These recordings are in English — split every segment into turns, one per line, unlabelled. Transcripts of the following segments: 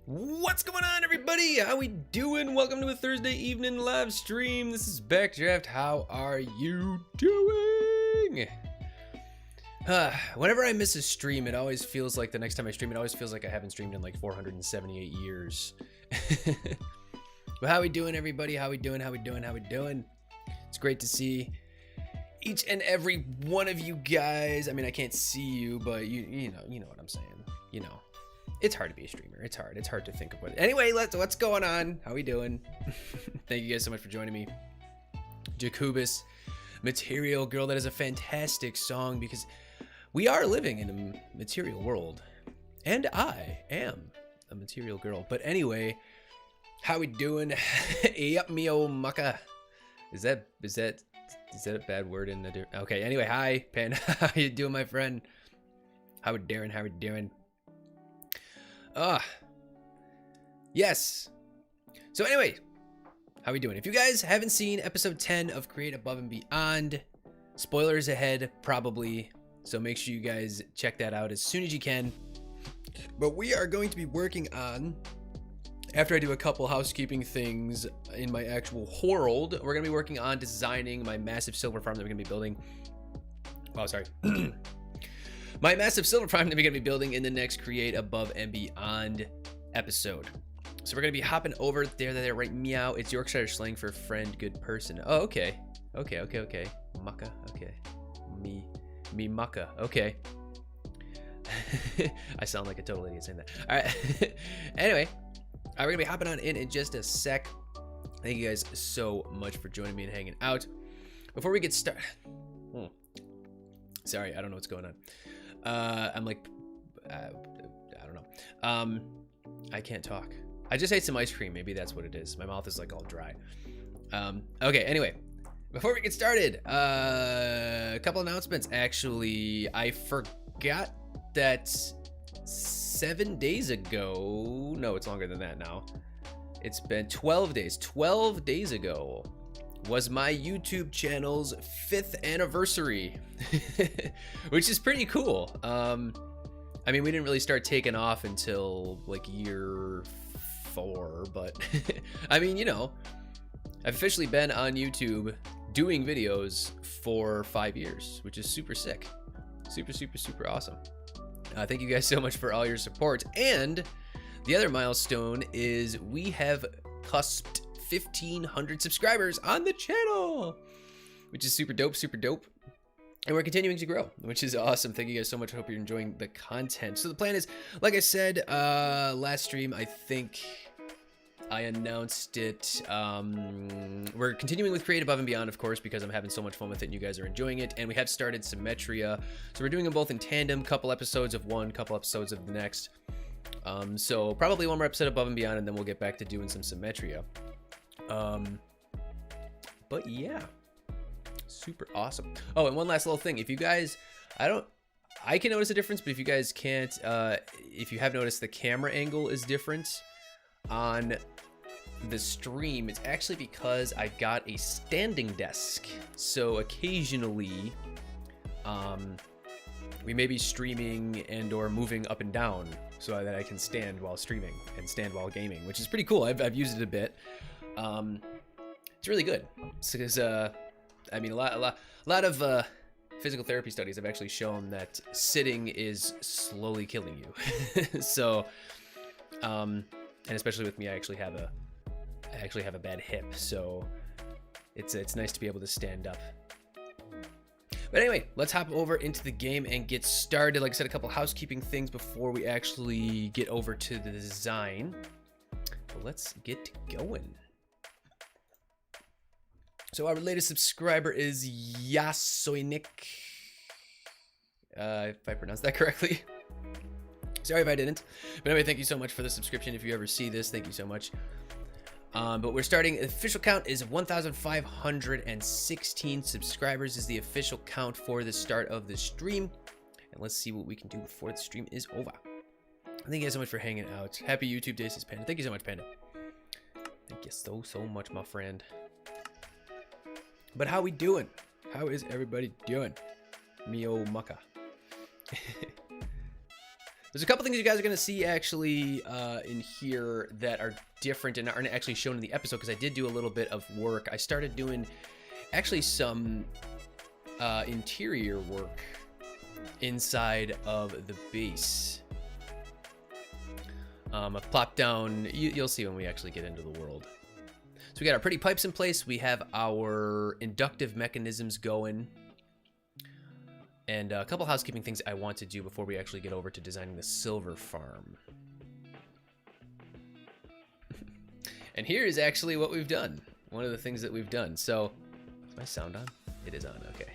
What's going on, everybody? How we doing? Welcome to a Thursday evening live stream. This is Backdraft. How are you doing? Whenever I miss a stream, it always feels like the next time I stream, it always feels like I haven't streamed in like 478 years. But how we doing, everybody? How we doing? How we doing? How we doing? It's great to see each and every one of you guys. I mean, I can't see you, but you know what I'm saying. You know. It's hard to be a streamer. It's hard. It's hard to think of what. Anyway, what's going on? How we doing? Thank you guys so much for joining me. Jacobus, Material Girl. That is a fantastic song because we are living in a material world, and I am a material girl. But anyway, how we doing? Yup, me oh mucka. Is that a bad word in the? Okay. Anyway, hi, Pan. How you doing, my friend? How we doing? How we doing? Yes. So anyway, how we doing? If you guys haven't seen episode 10 of Create Above and Beyond, spoilers ahead probably, so make sure you guys check that out as soon as you can. But we are going to be working on, after I do a couple housekeeping things in my actual world, we're going to be working on designing my massive silver farm that we're going to be building. Oh, sorry. My massive silver farm that we're going to be building in the next Create Above and Beyond episode. So we're going to be hopping over there, right? Meow. It's Yorkshire slang for friend, good person. Oh, okay. Okay. Mucka. Okay. Me mucka. Okay. I sound like a total idiot saying that. All right. Anyway, we're going to be hopping on in just a sec. Thank you guys so much for joining me and hanging out. Before we get started. Sorry, I don't know what's going on. I'm like, I don't know. I can't talk. I just ate some ice cream. Maybe that's what it is. My mouth is like all dry. Okay, anyway, before we get started, a couple announcements. Actually, I forgot that 7 days ago, no, it's longer than that now. It's been 12 days. 12 days ago was my YouTube channel's 5th anniversary, which is pretty cool. I mean, we didn't really start taking off until like year 4, but I mean, you know, I've officially been on YouTube doing videos for 5 years, which is super sick. Super awesome. Thank you guys so much for all your support. And the other milestone is we have cusped 1,500 subscribers on the channel, which is super dope. And we're continuing to grow, which is awesome. Thank you guys so much. I hope you're enjoying the content. So the plan is, like I said, last stream, I think I announced it. We're continuing with Create Above and Beyond, of course, because I'm having so much fun with it and you guys are enjoying it. And we have started Symmetria. So we're doing them both in tandem, couple episodes of one, couple episodes of the next. So probably one more episode Above and Beyond, and then we'll get back to doing some Symmetria. But yeah, super awesome. Oh, and one last little thing. If you guys, I can notice a difference, but if you guys can't, if you have noticed the camera angle is different on the stream, it's actually because I got a standing desk. So occasionally, we may be streaming and or moving up and down so that I can stand while streaming and stand while gaming, which is pretty cool. I've used it a bit. It's really good because I mean a lot of physical therapy studies have actually shown that sitting is slowly killing you. So and especially with me, I actually have a bad hip, so it's nice to be able to stand up. But anyway, let's hop over into the game and get started. Like I said, a couple housekeeping things before we actually get over to the design. But let's get going. So our latest subscriber is Yasoinik. If I pronounced that correctly. Sorry if I didn't. But anyway, thank you so much for the subscription. If you ever see this, thank you so much. But we're starting, the official count is 1,516 subscribers is the official count for the start of the stream. And let's see what we can do before the stream is over. Thank you guys so much for hanging out. Happy YouTube Days, says Panda. Thank you so much, Panda. Thank you so much, my friend. But how we doing? How is everybody doing? Mio Mucka. There's a couple things you guys are going to see actually in here that are different and aren't actually shown in the episode, because I did do a little bit of work. I started doing actually some interior work inside of the base. I've plopped down, you'll see when we actually get into the world. So we got our pretty pipes in place. We have our inductive mechanisms going. And a couple housekeeping things I want to do before we actually get over to designing the silver farm. And here is actually what we've done. One of the things that we've done. So, is my sound on? It is on, okay.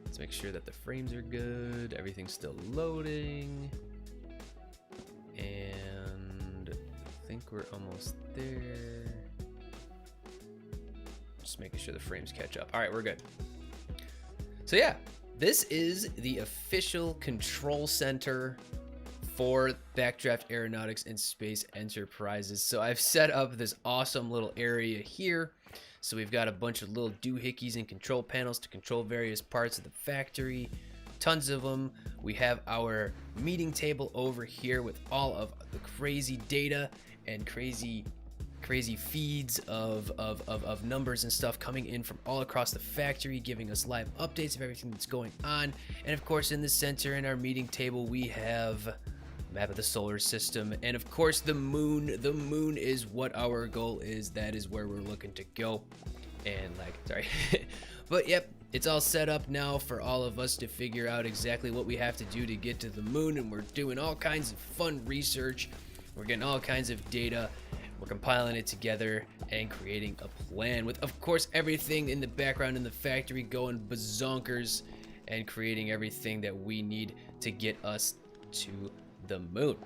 Let's make sure that the frames are good. Everything's still loading. And I think we're almost there. Just making sure the frames catch up. All right, we're good. So yeah, this is the official control center for Backdraft Aeronautics and Space Enterprises. So I've set up this awesome little area here. So we've got a bunch of little doohickeys and control panels to control various parts of the factory. Tons of them. We have our meeting table over here with all of the crazy data and crazy feeds of numbers and stuff coming in from all across the factory, giving us live updates of everything that's going on. And of course, in the center in our meeting table, we have a map of the solar system, and of course the moon. The moon is what our goal is. That is where we're looking to go. And sorry. But yep, it's all set up now for all of us to figure out exactly what we have to do to get to the moon, and we're doing all kinds of fun research. We're getting all kinds of data. We're compiling it together and creating a plan with, of course, everything in the background in the factory going bazonkers and creating everything that we need to get us to the moon.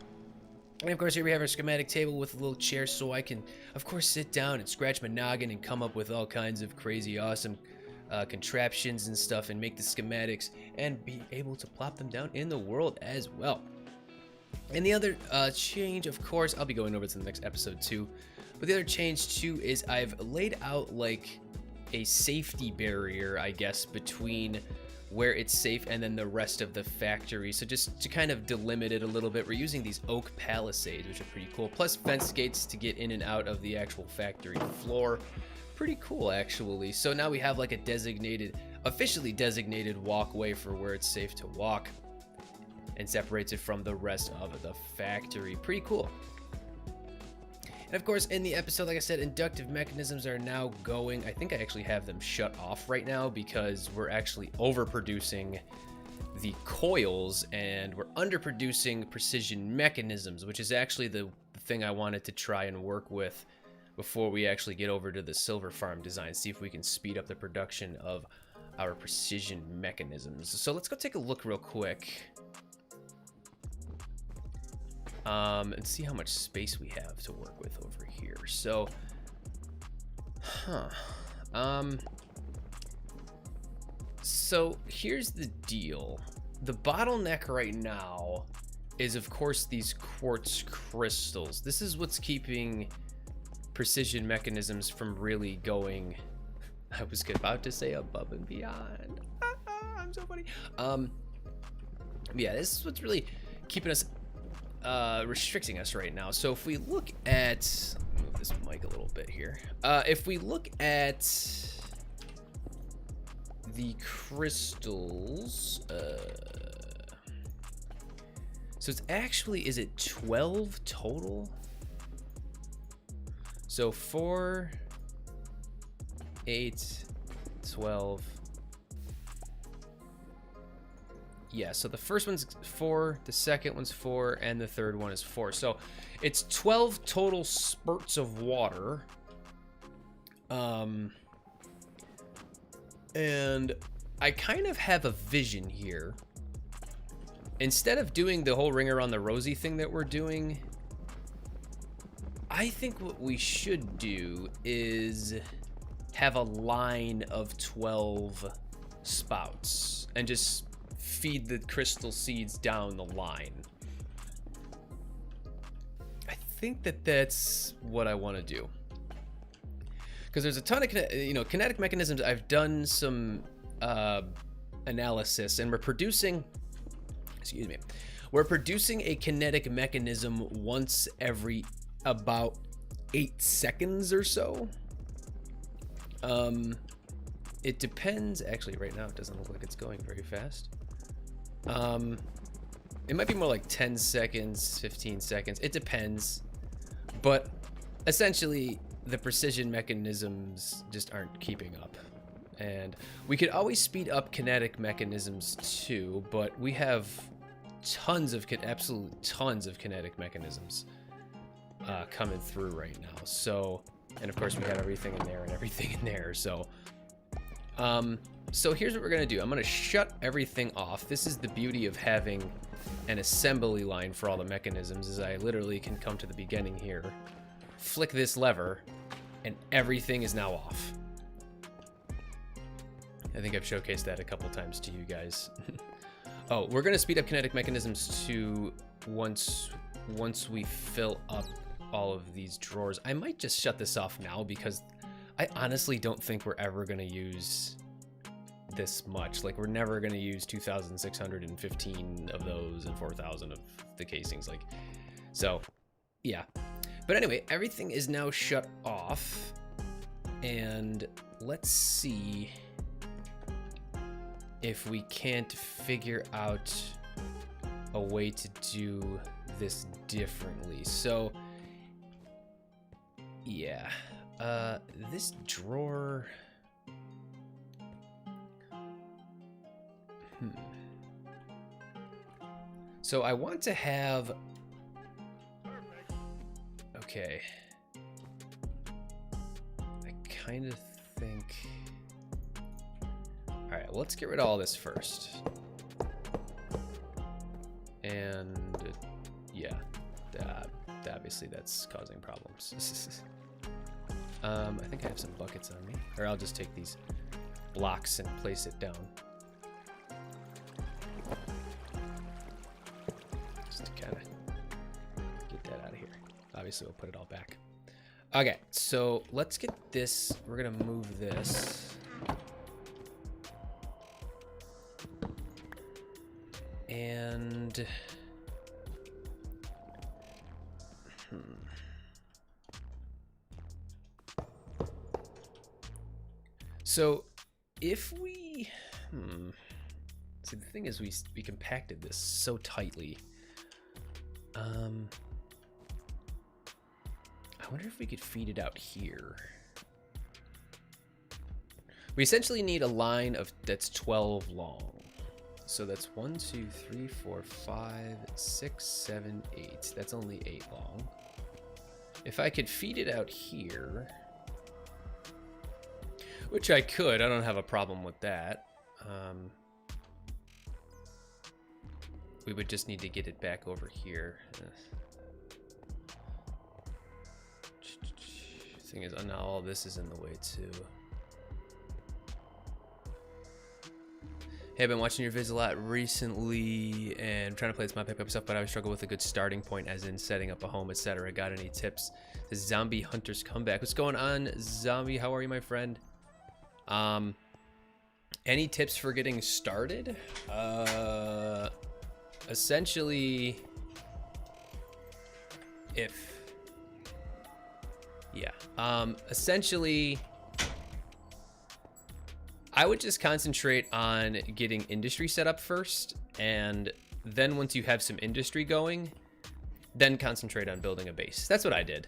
And of course, here we have our schematic table with a little chair so I can, of course, sit down and scratch my noggin and come up with all kinds of crazy, awesome contraptions and stuff and make the schematics and be able to plop them down in the world as well. And the other change, of course, I'll be going over to the next episode too, but the other change too is I've laid out like a safety barrier, I guess, between where it's safe and then the rest of the factory. So just to kind of delimit it a little bit, we're using these oak palisades, which are pretty cool, plus fence gates to get in and out of the actual factory floor. Pretty cool, actually. So now we have like a officially designated walkway for where it's safe to walk, and separates it from the rest of the factory. Pretty cool. And of course, in the episode, like I said, inductive mechanisms are now going. I think I actually have them shut off right now because we're actually overproducing the coils and we're underproducing precision mechanisms, which is actually the thing I wanted to try and work with before we actually get over to the silver farm design, see if we can speed up the production of our precision mechanisms. So let's go take a look real quick. And see how much space we have to work with over here. So, so here's the deal. The bottleneck right now is, of course, these quartz crystals. This is what's keeping precision mechanisms from really going, I was about to say above and beyond. I'm so funny. Yeah, this is what's really keeping us restricting us right now. So if we look at, move this mic a little bit here. If we look at the crystals, so it's actually, is it 12 total? So 4, 8, 12. Yeah, so the first one's 4, the second one's 4, and the third one is 4. So it's 12 total spurts of water. And I kind of have a vision here. Instead of doing the whole ring around the rosy thing that we're doing, I think what we should do is have a line of 12 spouts and just feed the crystal seeds down the line. I think that that's what I want to do, because there's a ton of kinetic mechanisms. I've done some analysis, and we're producing, excuse me, We're producing a kinetic mechanism once every about 8 seconds or so. It depends. Actually, right now it doesn't look like it's going very fast. It might be more like 10 seconds, 15 seconds. It depends. But essentially, the precision mechanisms just aren't keeping up. And we could always speed up kinetic mechanisms too, but we have tons of, absolute tons of kinetic mechanisms coming through right now. So, and of course we have everything in there and everything in there. So, so here's what we're gonna do. I'm gonna shut everything off. This is the beauty of having an assembly line for all the mechanisms, is I literally can come to the beginning here, flick this lever, and everything is now off. I think I've showcased that a couple times to you guys. Oh, we're gonna speed up kinetic mechanisms to once we fill up all of these drawers. I might just shut this off now because I honestly don't think we're ever gonna use this much. Like, we're never gonna use 2,615 of those and 4,000 of the casings. Like, so yeah. But anyway, everything is now shut off, and let's see if we can't figure out a way to do this differently. So yeah, this drawer, so I want to have, okay, I kind of think, all right, well, let's get rid of all this first. And yeah, obviously that's causing problems. I think I have some buckets on me, or I'll just take these blocks and place it down. Just to kind of get that out of here. Obviously, we'll put it all back. Okay, so let's get this. We're gonna move this. And so if we see, the thing is we compacted this so tightly. I wonder if we could feed it out here. We essentially need a line of that's 12 long. So that's 1, 2, 3, 4, 5, 6, 7, 8. That's only 8 long. If I could feed it out here, which I could, I don't have a problem with that. We would just need to get it back over here. Thing is, now all this is in the way too. Hey, I've been watching your vids a lot recently and trying to play this mod pick up stuff, but I always struggle with a good starting point, as in setting up a home, etc. Got any tips? The Zombie Hunter's Comeback. What's going on, Zombie? How are you, my friend? Any tips for getting started? Essentially, essentially, I would just concentrate on getting industry set up first, and then once you have some industry going, then concentrate on building a base. That's what I did.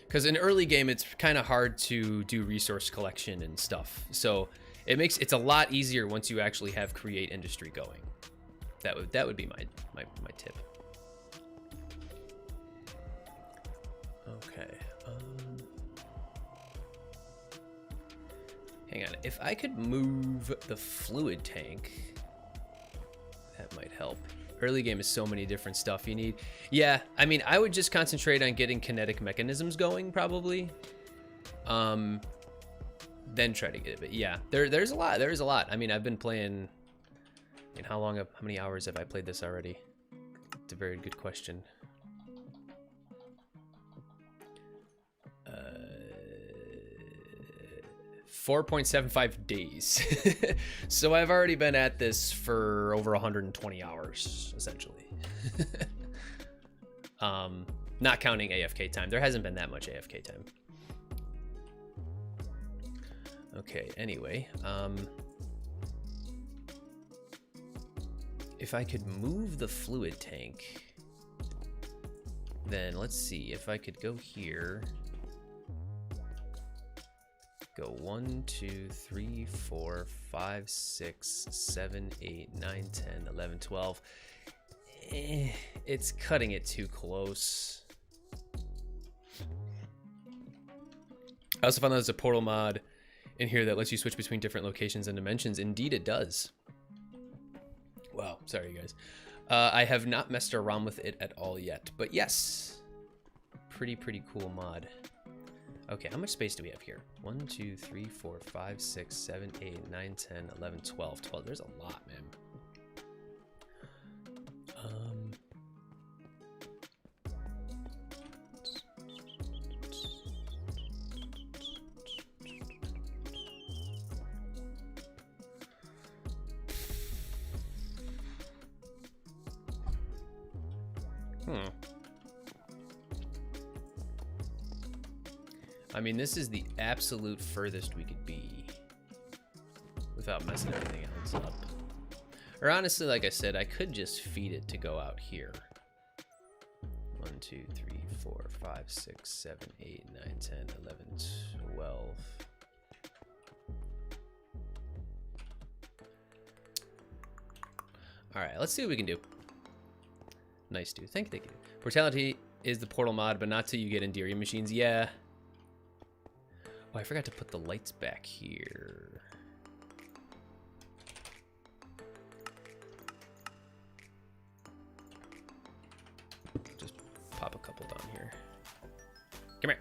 Because in early game, it's kind of hard to do resource collection and stuff. So it's a lot easier once you actually have create industry going. That would be my tip. Okay. Hang on, if I could move the fluid tank, that might help. Early game is so many different stuff you need. Yeah, I mean, I would just concentrate on getting kinetic mechanisms going, probably. Then try to get it. But yeah, there's a lot. There is a lot. I mean, I've been playing. I mean, how many hours have I played this already? It's a very good question. 4.75 days. So I've already been at this for over 120 hours, essentially. Not counting AFK time. There hasn't been that much AFK time. Okay, anyway. If I could move the fluid tank, then let's see if I could go here. Go 1, 2, 3, 4, 5, 6, 7, 8, 9, 10, 11, 12. It's cutting it too close. I also found that there's a portal mod in here that lets you switch between different locations and dimensions. Indeed, it does. Wow, sorry, you guys. I have not messed around with it at all yet, but yes, pretty cool mod. Okay, how much space do we have here? 1, 2, 3, 4, 5, 6, 7, 8, 9, 10, 11, 12. 12. There's a lot, man. I mean, this is the absolute furthest we could be without messing everything else up. Or honestly, like I said, I could just feed it to go out here. 1, 2, 3, 4, 5, 6, 7, 8, 9, 10, 11, 12. All right, let's see what we can do. Nice, dude. Thank you. Portality is the portal mod, but not till you get Endearing machines. Yeah. Oh, I forgot to put the lights back here. Just pop a couple down here. Come here.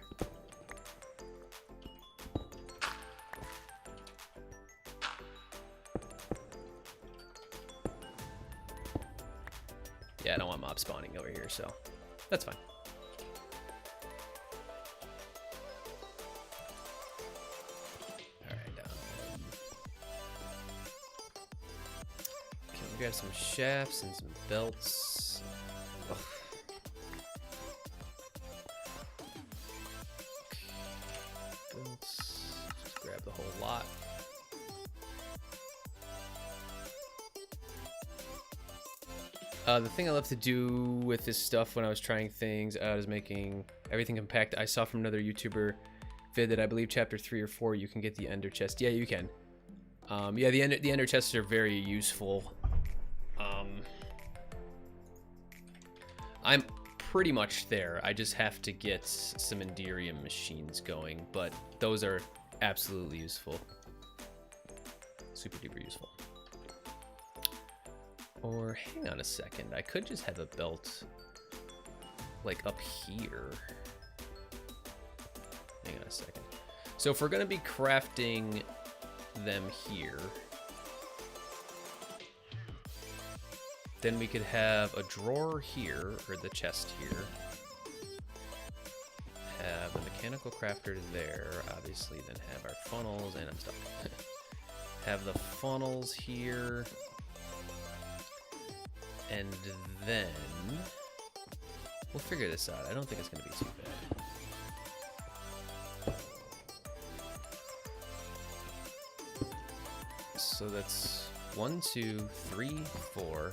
Yeah, I don't want mob spawning over here, so that's fine. Grab some shafts and some belts. Ugh. Belts. Just grab the whole lot. The thing I love to do with this stuff when I was trying things out is making everything compact. I saw from another YouTuber vid that I believe chapter 3 or 4 you can get the ender chest. Yeah, you can. Yeah, the ender chests are very useful. I'm pretty much there. I just have to get some Enderium machines going, but those are absolutely useful. Super duper useful. Or hang on a second, I could just have a belt like up here. Hang on a second. So if we're gonna be crafting them here, then we could have a drawer here, or the chest here. Have a mechanical crafter there, obviously, then have our funnels, and I'm stuck. Have the funnels here. And then we'll figure this out. I don't think it's gonna be too bad. So that's 1, 2, 3, 4,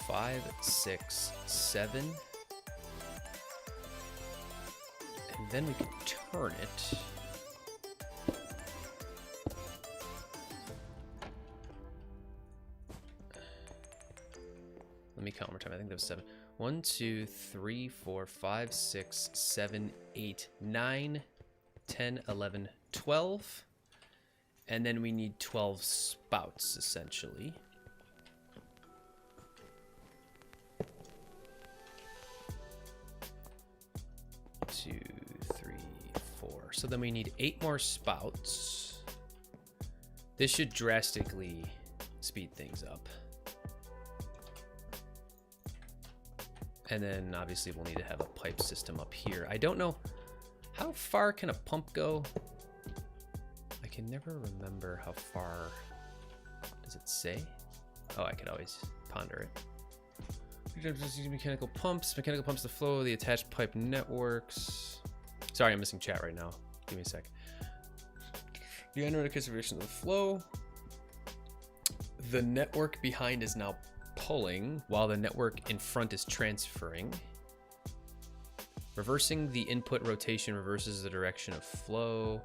5, 6, 7. And then we can turn it. Let me count one more time. I think that was 7. 1, 2, 3, 4, 5, 6, 7, 8, 9, 10, 11, 12. And then we need 12 spouts, essentially. 2, 3, 4. So then we need 8 more spouts. This should drastically speed things up. And then obviously we'll need to have a pipe system up here. I don't know, how far can a pump go? can never remember how far. Does it say? Oh, I could always ponder it. Mechanical pumps to flow, the attached pipe networks. Sorry, I'm missing chat right now. Give me a sec. The anaerobic conservation of the flow. The network behind is now pulling, while the network in front is transferring. Reversing the input rotation reverses the direction of flow.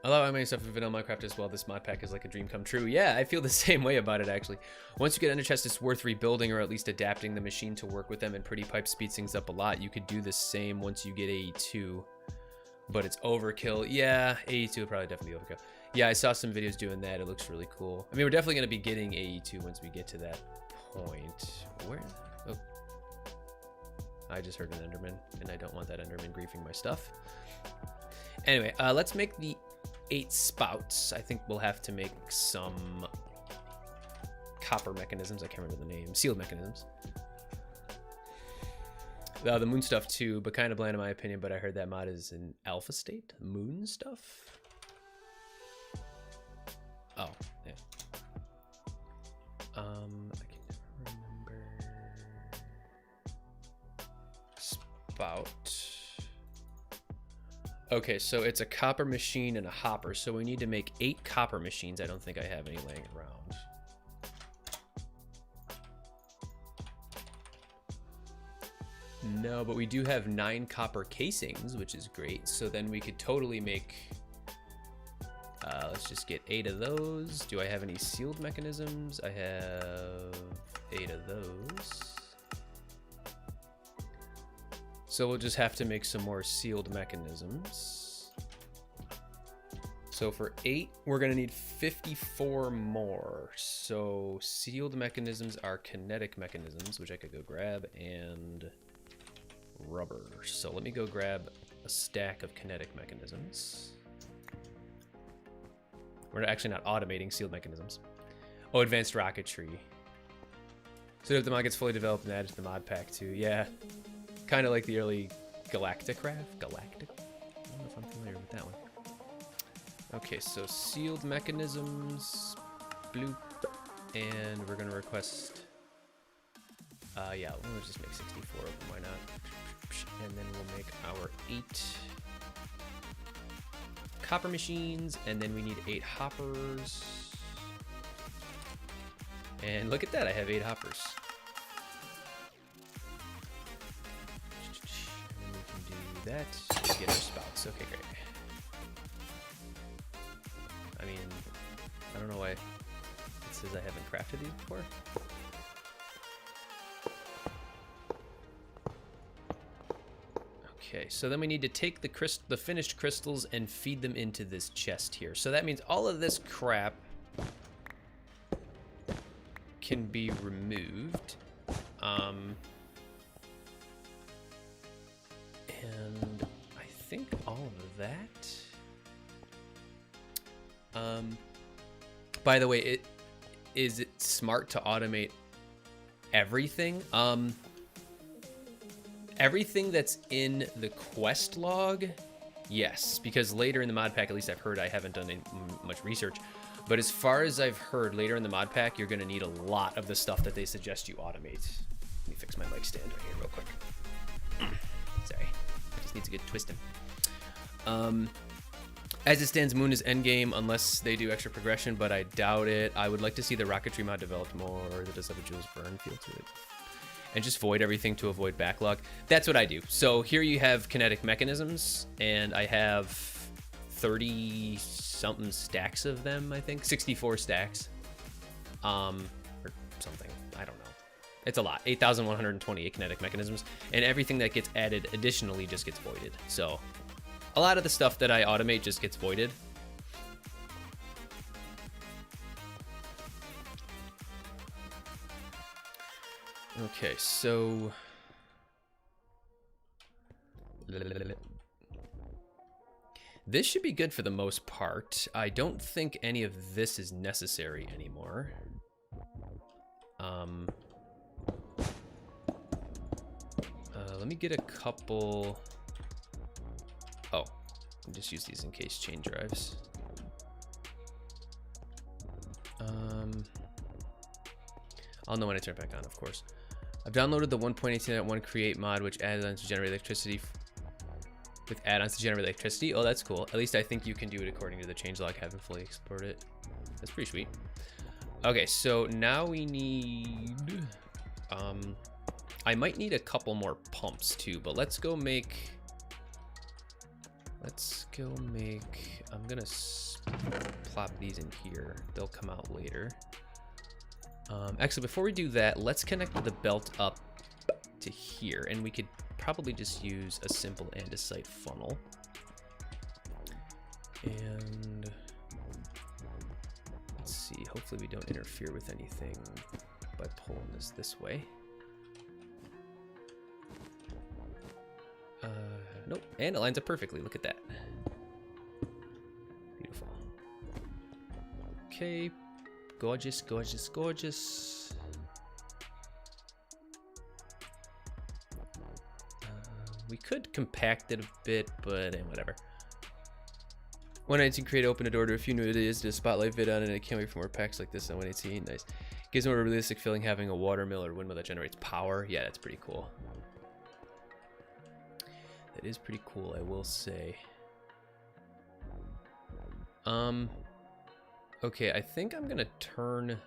I love how many stuff in vanilla Minecraft as well. This mod pack is like a dream come true. Yeah, I feel the same way about it, actually. Once you get Ender Chest, it's worth rebuilding or at least adapting the machine to work with them, and Pretty Pipe speeds things up a lot. You could do the same once you get AE2, but it's overkill. Yeah, AE2 would probably definitely be overkill. Yeah, I saw some videos doing that. It looks really cool. I mean, we're definitely going to be getting AE2 once we get to that point. Where? Oh. I just heard an Enderman, and I don't want that Enderman griefing my stuff. Anyway, let's make the 8 spouts. I think we'll have to make some copper mechanisms. I can't remember the name. Sealed mechanisms. The moon stuff too, but kind of bland in my opinion, but I heard that mod is in alpha state. Moon stuff? Oh, yeah. I can never remember. Spout. Okay, so it's a copper machine and a hopper, so we need to make 8 copper machines. I don't think I have any laying around. No, but we do have 9 copper casings, which is great. So then we could totally make, let's just get 8 of those. Do I have any sealed mechanisms? I have 8 of those. So we'll just have to make some more sealed mechanisms. So for 8, we're gonna need 54 more. So sealed mechanisms are kinetic mechanisms, which I could go grab, and rubber. So let me go grab a stack of kinetic mechanisms. We're actually not automating sealed mechanisms. Oh, advanced rocketry. So if the mod gets fully developed and added to the mod pack too. Yeah. Kind of like the early Galacticraft. Galactic? I don't know if I'm familiar with that one. Okay, so sealed mechanisms, bloop, and we're gonna request. Yeah, we'll just make 64 of them. Why not? And then we'll make our 8 copper machines, and then we need 8 hoppers. And look at that, I have 8 hoppers. That to get our spouts. Okay, great. I mean, I don't know why it says I haven't crafted these before. Okay, so then we need to take the finished crystals and feed them into this chest here. So that means all of this crap can be removed. And I think all of that. By the way, is it smart to automate everything? Everything that's in the quest log, yes, because later in the mod pack, at least I've heard, I haven't done much research, but as far as I've heard, later in the mod pack, you're going to need a lot of the stuff that they suggest you automate. Let me fix my mic stand right here real quick. Sorry. Just needs a good twisting. As it stands, Moon is endgame unless they do extra progression, but I doubt it. I would like to see the rocketry mod developed more that does have a Jules Verne feel to it. And just void everything to avoid backlog. That's what I do. So here you have kinetic mechanisms, and I have 30-something stacks of them, I think. 64 stacks. Or something. I don't know. It's a lot. 8,128 kinetic mechanisms, and everything that gets added additionally just gets voided. So a lot of the stuff that I automate just gets voided. Okay, so this should be good for the most part. I don't think any of this is necessary anymore. Let me get a couple. Oh, just use these in case chain drives. I'll know when I turn it back on, of course. I've downloaded the 1.18.1 create mod, which adds on to generate electricity with add-ons to generate electricity. Oh, that's cool. At least I think you can do it according to the changelog. I haven't fully explored it. That's pretty sweet. Okay, so now we need... I might need a couple more pumps too, but let's go make... I'm gonna plop these in here. They'll come out later. Actually, before we do that, let's connect the belt up to here, and we could probably just use a simple andesite funnel. And let's see, hopefully we don't interfere with anything by pulling this way. Nope, and it lines up perfectly. Look at that. Beautiful. Okay, gorgeous, gorgeous, gorgeous. We could compact it a bit, but whatever. 119 create open a door to a few new ideas to a spotlight vid on, and I can't wait for more packs like this on 118. Nice. Gives more realistic feeling having a water mill or windmill that generates power. Yeah, that's pretty cool. That is pretty cool, I will say. Okay, I think I'm gonna turn...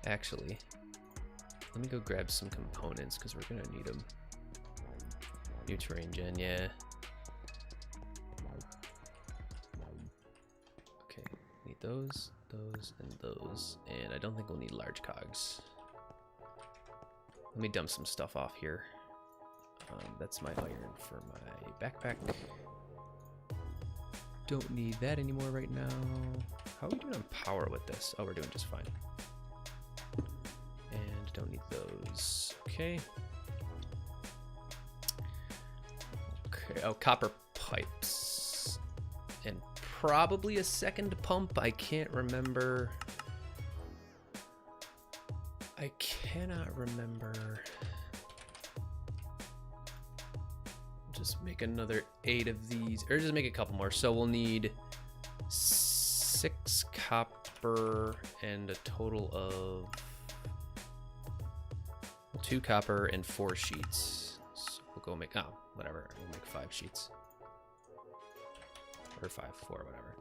Actually, let me go grab some components, because we're gonna need them. New terrain gen, yeah. Okay, need those, and those. And I don't think we'll need large cogs. Let me dump some stuff off here. That's my iron for my backpack. Don't need that anymore right now. How are we doing on power with this? Oh, we're doing just fine. And don't need those. Okay. Okay. Oh, copper pipes. And probably a second pump. I can't remember. I cannot remember. Just make another 8 of these, or just make a couple more. So we'll need 6 copper and a total of 2 copper and 4 sheets. So we'll go make, oh, whatever. We'll make 5 sheets. Or 4, whatever.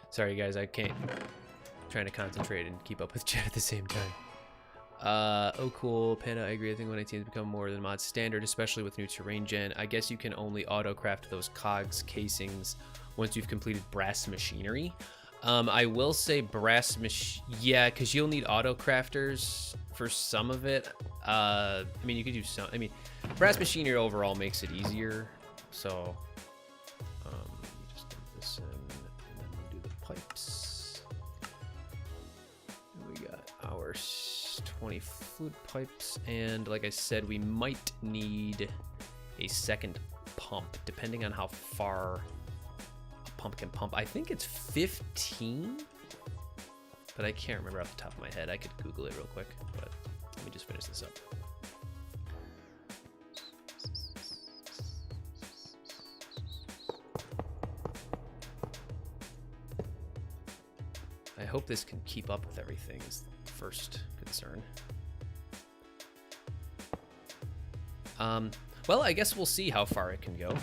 Sorry guys, I can't. Trying to concentrate and keep up with chat at the same time. Oh cool, Panda, I agree. I think 118 has become more than mod standard, especially with new terrain gen. I guess you can only auto-craft those cogs casings once you've completed brass machinery. I will say brass yeah, because you'll need auto-crafters for some of it. I mean, you could do some, I mean, brass machinery overall makes it easier. So, just dump this in, and then we'll do the pipes. We got our 20 fluid pipes, and like I said, we might need a second pump depending on how far a pump can pump. I think it's 15, but I can't remember off the top of my head. I could Google it real quick, but let me just finish this up. I hope this can keep up with everything is the first concern. Well, I guess we'll see how far it can go.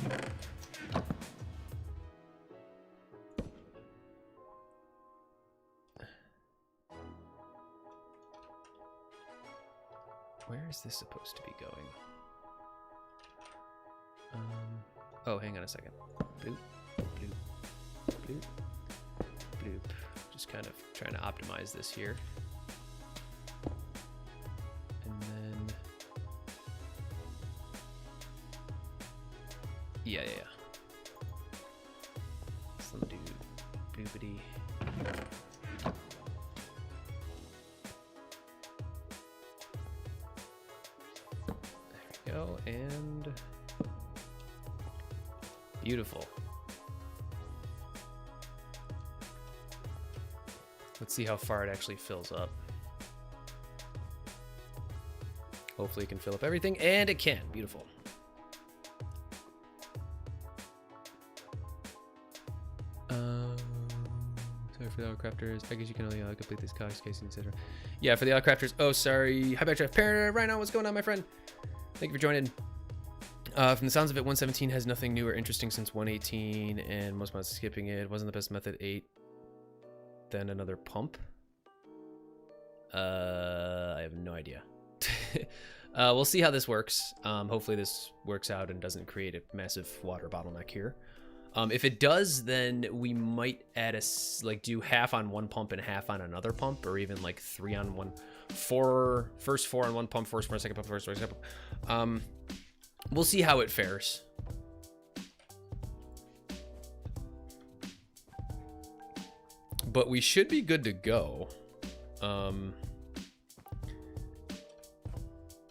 Where is this supposed to be going? Oh, hang on a second. Bloop, bloop, bloop, bloop. Just kind of trying to optimize this here. And then... Yeah. So let me do bloopity. There we go, and... Beautiful. Let's see how far it actually fills up. Hopefully it can fill up everything, and it can. Beautiful. Sorry for the autocrafters. I guess you can only complete these cogs, casing, etc. Yeah, for the autocrafters. Oh, sorry. Hi, Backdraft. Parent, right now, what's going on, my friend? Thank you for joining. From the sounds of it, 117 has nothing new or interesting since 118, and most mods skipping it. Wasn't the best method 8? Then another pump. I have no idea. We'll see how this works. Hopefully this works out and doesn't create a massive water bottleneck here. If it does, then we might add do half on one pump and half on another pump, or even like 3 on one, first 4 on one pump, first 4 on second pump, first 4 on second pump. We'll see how it fares. But we should be good to go.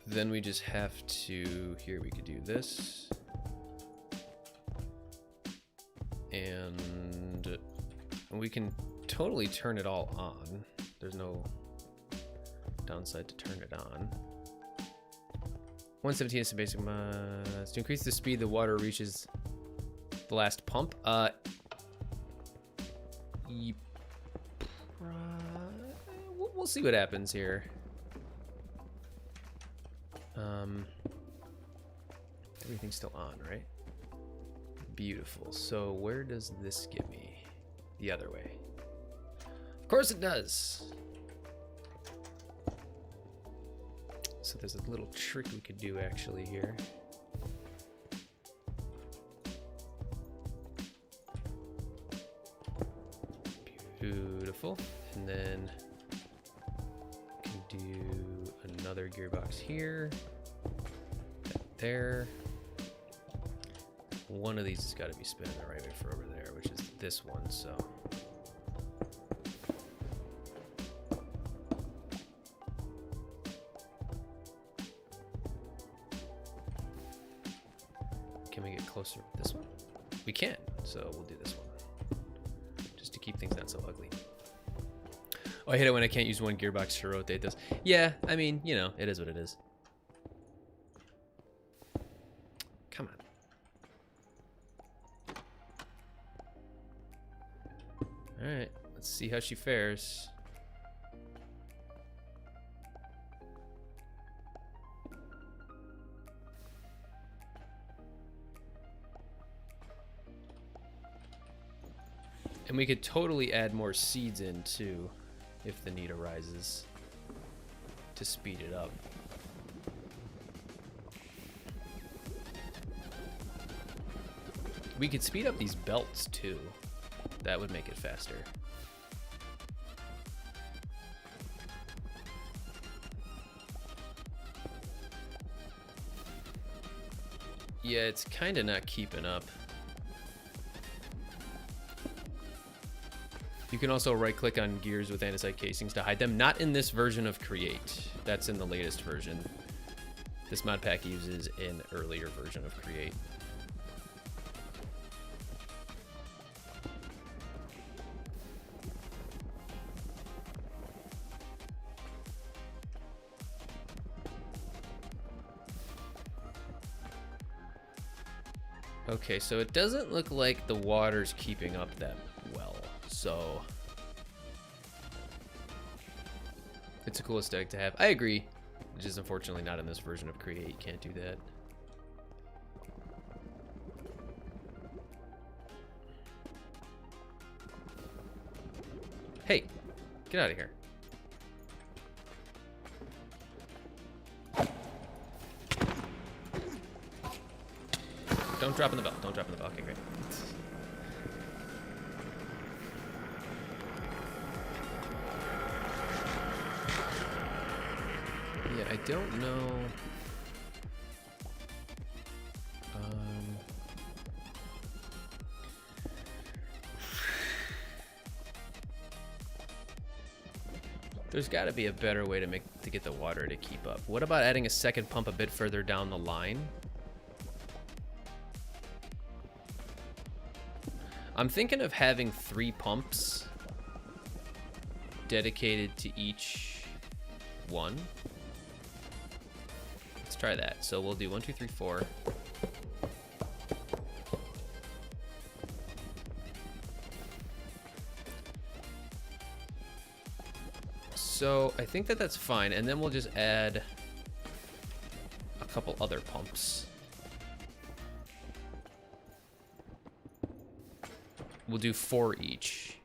Then we just have to, here we could do this. And we can totally turn it all on. There's no downside to turn it on. 117 is the basic mods. To increase the speed the water reaches the last pump. We'll see what happens here. Everything's still on, right? Beautiful. So where does this get me? The other way. Of course it does. So there's a little trick we could do actually here. Beautiful. And then we can do another gearbox here. There. One of these has got to be spinning the right way for over there, which is this one, so. Can we get closer with this one? We can, so we'll do this one. Just to keep things not so ugly. Oh, I hate it when I can't use one gearbox to rotate this. Yeah, I mean, you know, it is what it is. Come on. Alright, let's see how she fares. And we could totally add more seeds in too, if the need arises, to speed it up. We could speed up these belts too. That would make it faster. Yeah, it's kind of not keeping up. You can also right-click on gears with andesite casings to hide them. Not in this version of Create. That's in the latest version. This mod pack uses an earlier version of Create. Okay, so it doesn't look like the water's keeping up that well, so it's a cool aesthetic to have. I agree, which is unfortunately not in this version of Create. You can't do that. Hey, get out of here. Don't drop in the bell. Don't drop in the bell. Okay, great. Yeah, I don't know. There's got to be a better way to get the water to keep up. What about adding a second pump a bit further down the line? I'm thinking of having 3 pumps dedicated to each one. try that. So we'll do 1, 2, 3, 4. So I think that that's fine, and then we'll just add a couple other pumps. We'll do 4 each.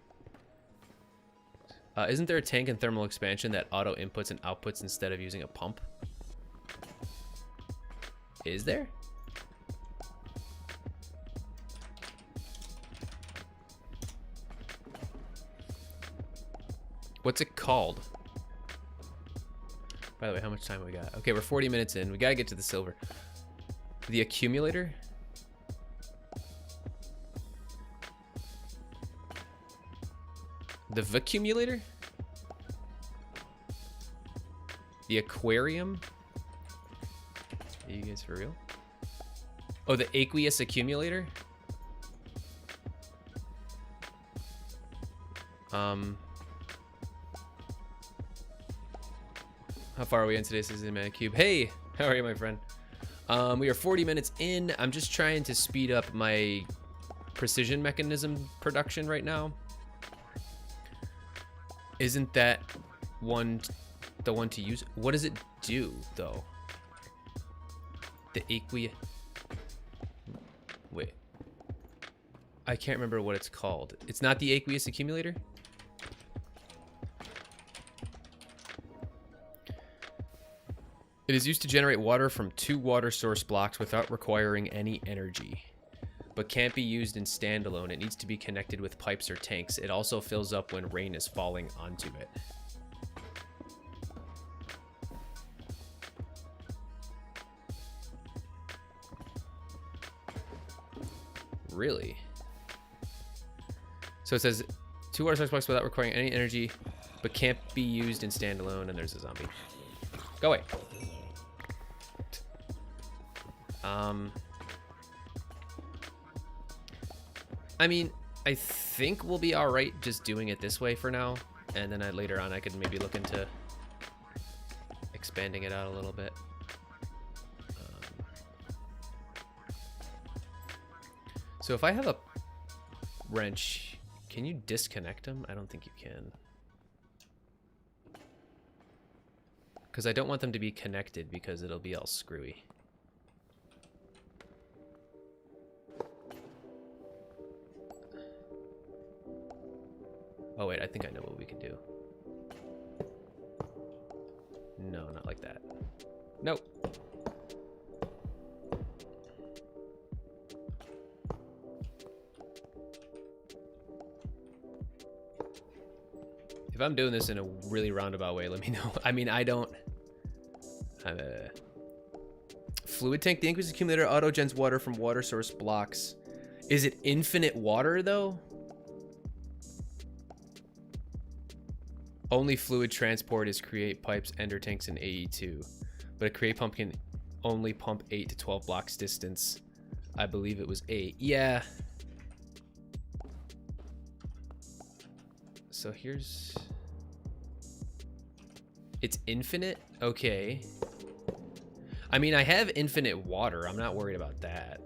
Isn't there a tank and thermal expansion that auto inputs and outputs instead of using a pump? Is there? What's it called? By the way, how much time we got? Okay, we're 40 minutes in. We gotta get to the silver. The accumulator? The vacuumulator? The aquarium? Are you guys for real? Oh, the aqueous accumulator? How far are we in today's season, man? Cube. Hey, how are you, my friend? We are 40 minutes in. I'm just trying to speed up my precision mechanism production right now. Isn't that the one to use? What does it do, though? The Wait. I can't remember what it's called. It's not the aqueous accumulator? It is used to generate water from 2 water source blocks without requiring any energy, but can't be used in standalone. It needs to be connected with pipes or tanks. It also fills up when rain is falling onto it. Really? So it says 2 water source blocks without requiring any energy, but can't be used in standalone, and there's a zombie. Go away. I mean, I think we'll be all right just doing it this way for now, and then later on I could maybe look into expanding it out a little bit. So if I have a wrench, can you disconnect them? I don't think you can. Because I don't want them to be connected because it'll be all screwy. Oh wait, I think I know what we can do. No, not like that. Nope. If I'm doing this in a really roundabout way, let me know. I mean, I don't... Fluid tank. The aqueous accumulator auto-gens water from water source blocks. Is it infinite water, though? Only fluid transport is create pipes, ender tanks, and AE2. But a create pump can only pump 8 to 12 blocks distance. I believe it was 8. Yeah. So here's... It's infinite? Okay. I mean, I have infinite water. I'm not worried about that.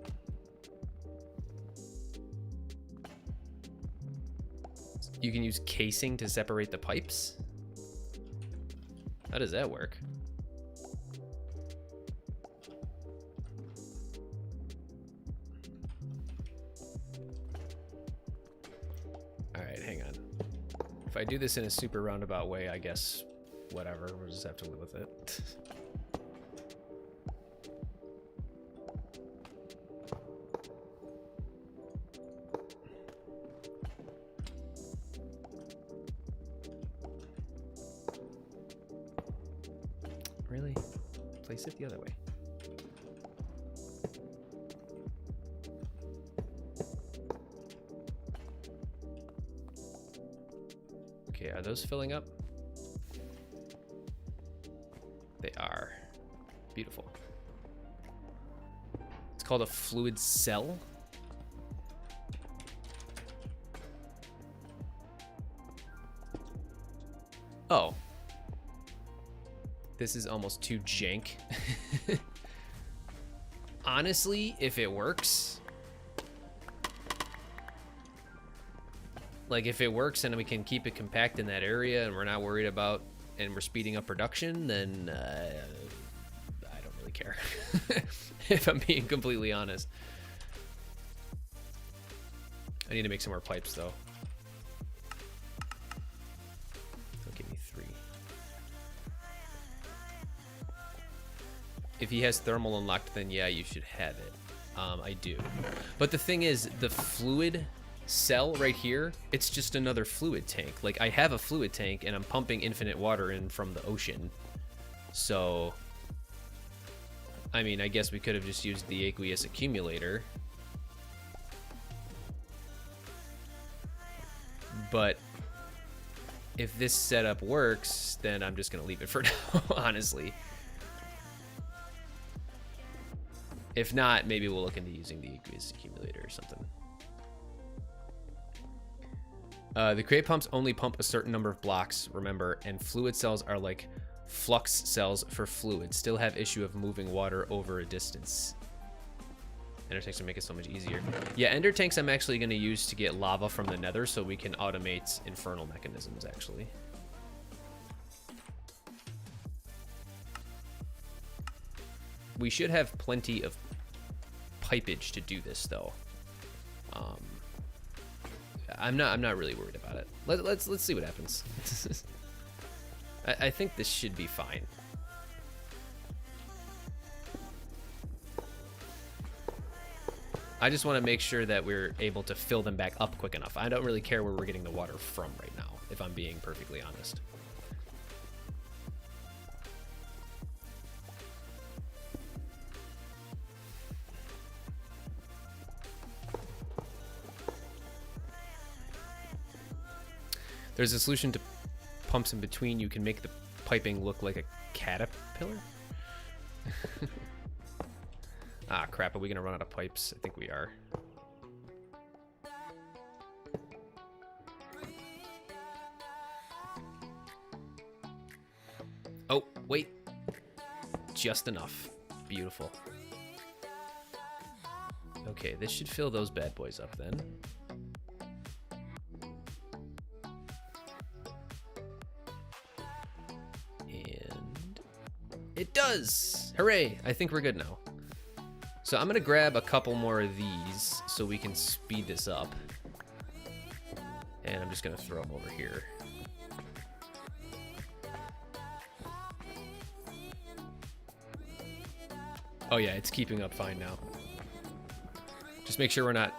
You can use casing to separate the pipes? How does that work? Alright, hang on. If I do this in a super roundabout way, I guess whatever, we'll just have to live with it. Really? Place it the other way. Okay, are those filling up? They are. Beautiful. It's called a fluid cell. Oh. This is almost too jank. honestly, if it works, like if it works and we can keep it compact in that area and we're not worried about, and we're speeding up production, then I don't really care. If I'm being completely honest. I need to make some more pipes though. Don't give me 3. If he has thermal unlocked, then yeah, you should have it. I do. But the thing is, the fluid cell right here, it's just another fluid tank. Like, I have a fluid tank and I'm pumping infinite water in from the ocean. So, I mean, I guess we could have just used the aqueous accumulator. But if this setup works, then I'm just gonna leave it for now, honestly. If not, maybe we'll look into using the aqueous accumulator or something. The create pumps only pump a certain number of blocks, remember, and fluid cells are like flux cells for fluid. Still have issue of moving water over a distance. Ender tanks will make it so much easier. Yeah, ender tanks I'm actually going to use to get lava from the nether so we can automate infernal mechanisms, actually. We should have plenty of pipage to do this, though. I'm not really worried about it. Let's see what happens. I think this should be fine. I just want to make sure that we're able to fill them back up quick enough. I don't really care where we're getting the water from right now, if I'm being perfectly honest. There's a solution to pumps in between. You can make the piping look like a caterpillar. Ah, crap. Are we going to run out of pipes? I think we are. Oh, wait. Just enough. Beautiful. Okay, this should fill those bad boys up then. And it does! Hooray! I think we're good now. So I'm gonna grab a couple more of these so we can speed this up. And I'm just gonna throw them over here. Oh yeah, it's keeping up fine now. Just make sure we're not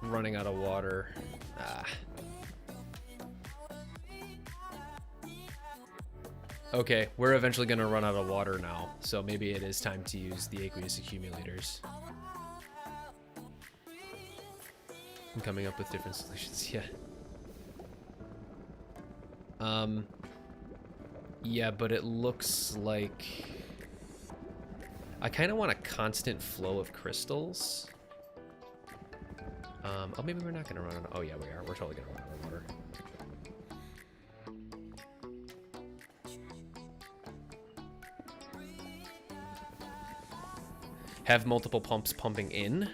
running out of water. Ah. Okay, we're eventually gonna run out of water now, so maybe it is time to use the aqueous accumulators. I'm coming up with different solutions, yeah. Yeah, but it looks like I kind of want a constant flow of crystals. Oh, maybe we're not gonna run out of, oh yeah, we are. We're totally gonna run out of water. Have multiple pumps pumping in.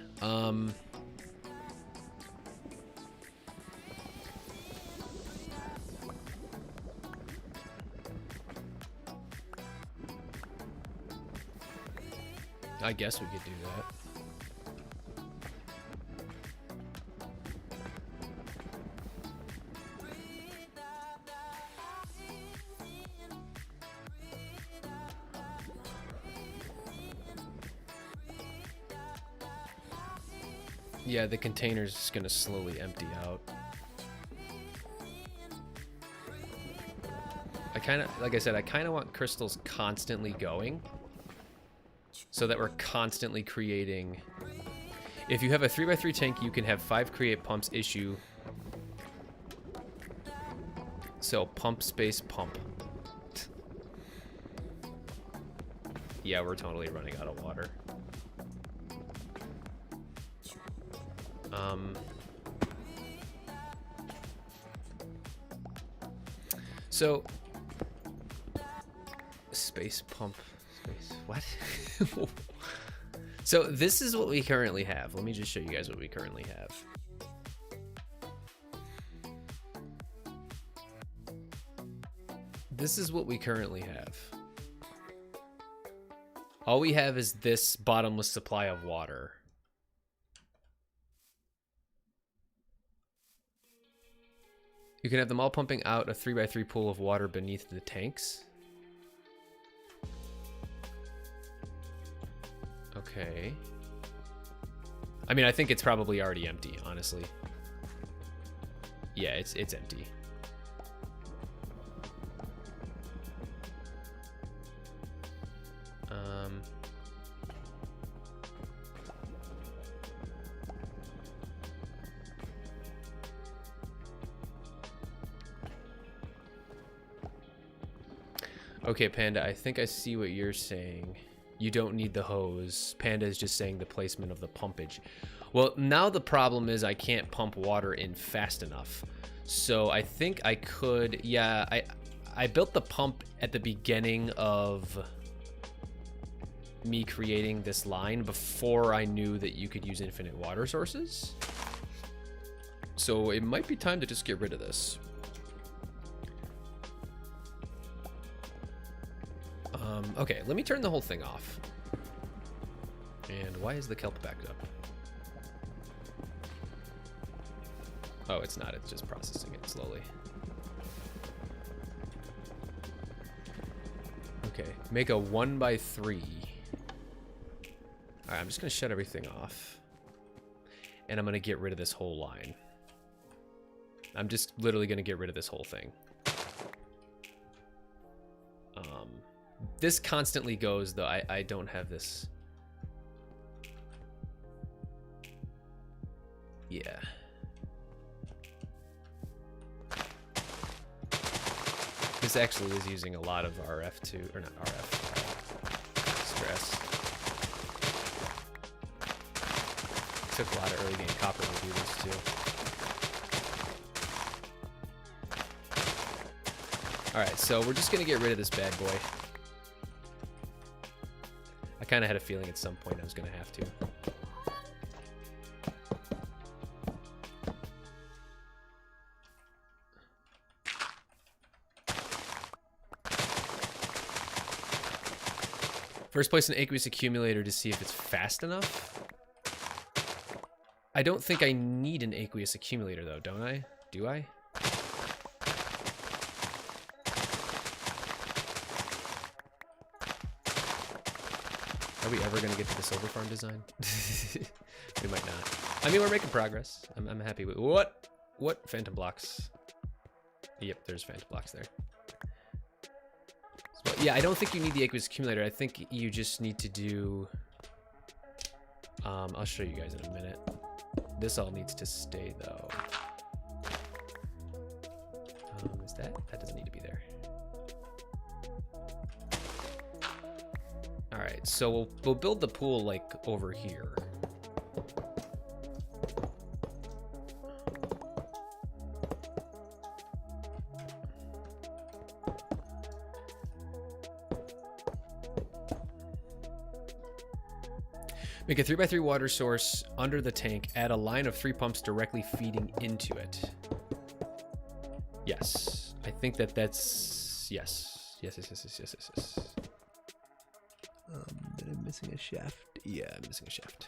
I guess we could do that. Yeah, the container's just gonna slowly empty out. I kind of, like I said, I kind of want crystals constantly going so that we're constantly creating. If you have a 3x3 tank, you can have 5 create pumps issue. So pump space pump. Yeah, we're totally running out of water. So space pump, space, what? So this is what we currently have. Let me just show you guys what we currently have. This is what we currently have. All we have is this bottomless supply of water. You can have them all pumping out a 3x3 pool of water beneath the tanks. Okay. I mean, I think it's probably already empty, honestly. Yeah, it's empty. Okay, Panda, I think I see what you're saying. You don't need the hose. Panda is just saying the placement of the pumpage. Well, now the problem is I can't pump water in fast enough. So I think I could, yeah, I built the pump at the beginning of me creating this line before I knew that you could use infinite water sources. So it might be time to just get rid of this. Okay, let me turn the whole thing off. And why is the kelp backed up? Oh, it's not. It's just processing it slowly. Okay, make a 1x3. All right, I'm just going to shut everything off. And I'm going to get rid of this whole line. I'm just literally going to get rid of this whole thing. This constantly goes, though. I don't have this. Yeah. This actually is using a lot of RF too, or not RF, stress. Took a lot of early game copper to do this too. Alright, so we're just gonna get rid of this bad boy. I kind of had a feeling at some point I was gonna have to. First, place an aqueous accumulator to see if it's fast enough. I don't think I need an aqueous accumulator though, don't I? Do I? Are we ever gonna get to the silver farm design? We might not. I mean, we're making progress. I'm happy with what? What phantom blocks? Yep, there's phantom blocks there. So, yeah, I don't think you need the aqueous accumulator. I think you just need to do. I'll show you guys in a minute. This all needs to stay though. Is that doesn't need to be there. All right, so we'll build the pool like over here. Make a 3x3 water source under the tank. Add a line of 3 pumps directly feeding into it. Yes, I think that's yes. Yes. Am I missing a shaft? Yeah, I'm missing a shaft.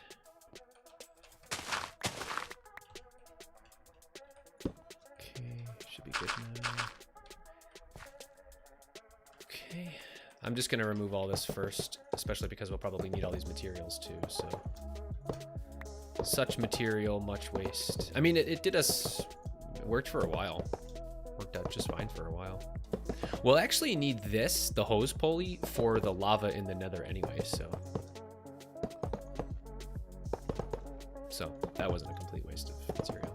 Okay, should be good now. Okay, I'm just gonna remove all this first, especially because we'll probably need all these materials too, so. Such material, much waste. I mean, it did us, it worked for a while. Worked out just fine for a while. We'll actually need this, the hose pulley, for the lava in the nether anyway, so. So, that wasn't a complete waste of material.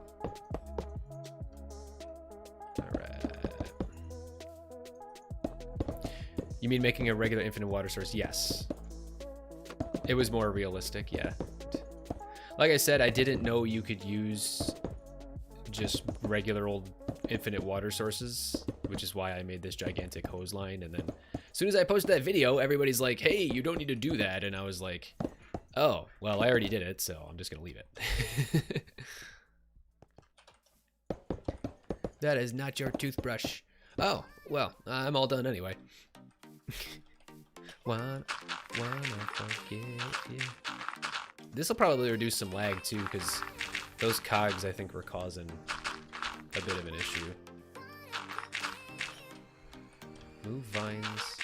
Alright. You mean making a regular infinite water source? Yes. It was more realistic, yeah. Like I said, I didn't know you could use just regular old infinite water sources, which is why I made this gigantic hose line. And then as soon as I posted that video, everybody's like, hey, you don't need to do that. And I was like, Oh, well, I already did it, so I'm just gonna leave it. That is not your toothbrush. Oh, well, I'm all done anyway. Wanna forget you. This will probably reduce some lag too, because those cogs I think were causing a bit of an issue. Move vines.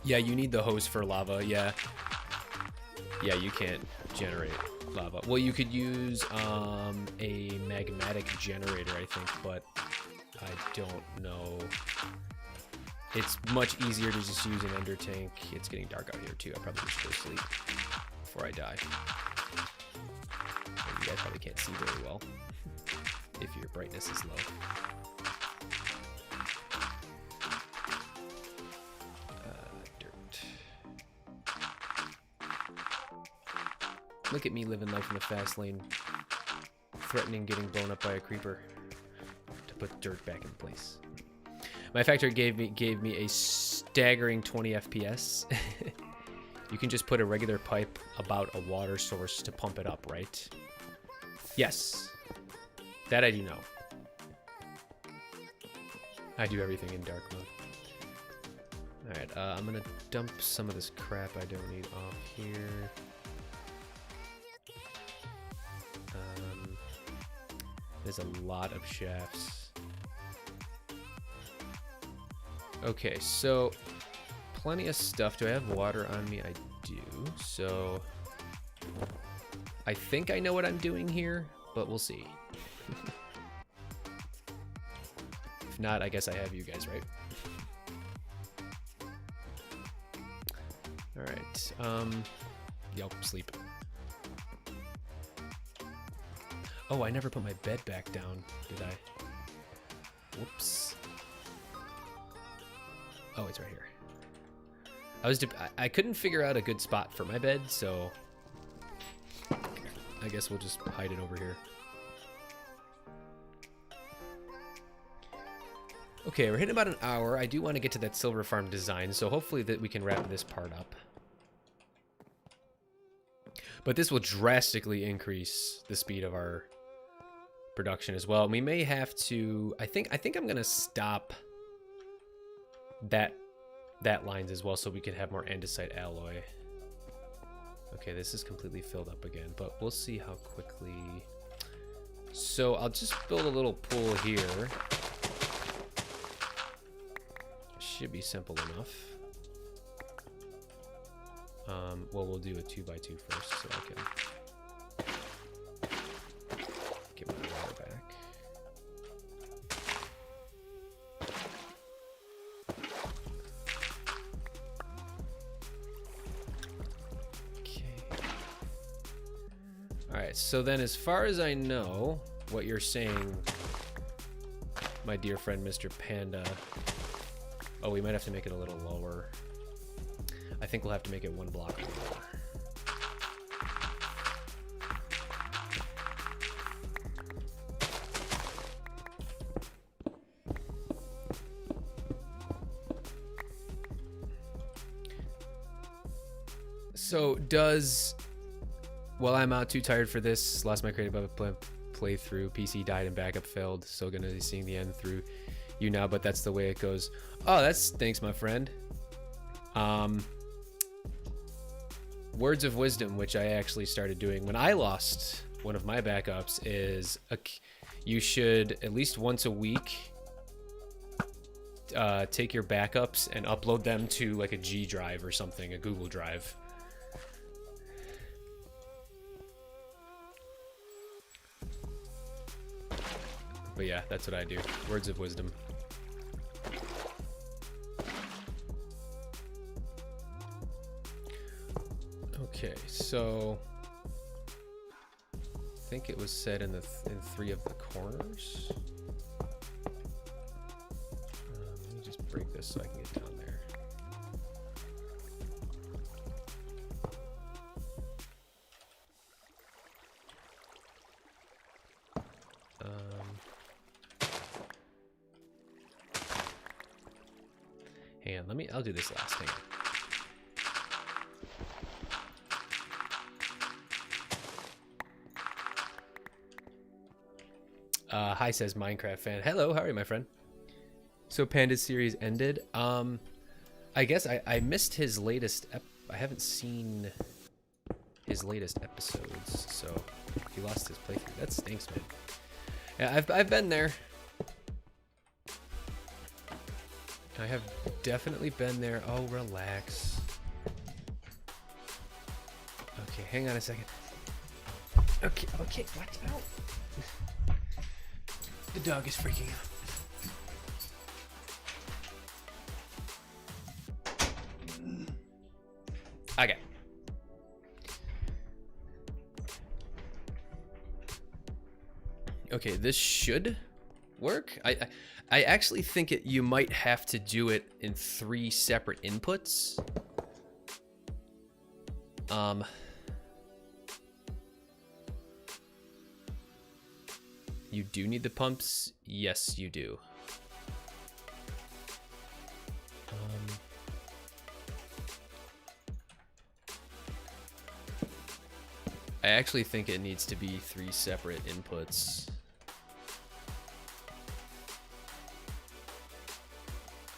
Yeah, you need the hose for lava. Yeah, you can't generate lava. Well, you could use a magmatic generator, I think, but I don't know. It's much easier to just use an ender tank. It's getting dark out here too. I probably should go sleep before I die. And you guys probably can't see very well if your brightness is low. Dirt. Look at me living life in the fast lane, threatening getting blown up by a creeper to put dirt back in place. My factory gave me a staggering 20 FPS. You can just put a regular pipe about a water source to pump it up, right? Yes. That I do know. I do everything in dark mode. Alright, I'm gonna dump some of this crap I don't need off here. There's a lot of shafts. Okay, so plenty of stuff. Do I have water on me? I do. So I think I know what I'm doing here, but we'll see. If not, I guess I have you guys, right? All right. Yep, sleep. Oh, I never put my bed back down, did I? Whoops. Oh, it's right here. I couldn't figure out a good spot for my bed, so I guess we'll just hide it over here. Okay, we're hitting about an hour. I do want to get to that silver farm design, so hopefully that we can wrap this part up. But this will drastically increase the speed of our production as well. We may have to. I think I'm gonna stop that lines as well, so we can have more andesite alloy. Okay, this is completely filled up again, but we'll see how quickly. So I'll just build a little pool here. Should be simple enough. Well, we'll do a 2x2 first, so I can get my water back. Okay. All right. So then, as far as I know, what you're saying, my dear friend, Mr. Panda. Oh, we might have to make it a little lower. I think we'll have to make it one block lower. So does... Well, I'm out, too tired for this. Lost my creative playthrough. PC died and backup failed. Still gonna be seeing the end through you now, but that's the way it goes. Oh, that's... Thanks, my friend. Words of wisdom, which I actually started doing when I lost one of my backups, is you should at least once a week take your backups and upload them to like a G drive or something, a Google Drive. But yeah, that's what I do. Words of wisdom. Okay, so I think it was said in three of the corners. Let me just break this so I can get down there. Hang on, I'll do this last. Hang on. Hi, says Minecraft fan. Hello, how are you, my friend? So Panda's series ended. I guess I missed his latest. I haven't seen his latest episodes, so he lost his playthrough. That stinks, man. Yeah, I've been there. I have definitely been there. Oh, relax. Okay, hang on a second. Okay, watch out. The dog is freaking out. Okay. Okay, this should work. I actually think you might have to do it in 3 separate inputs. You do need the pumps. Yes, you do. I actually think it needs to be 3 separate inputs.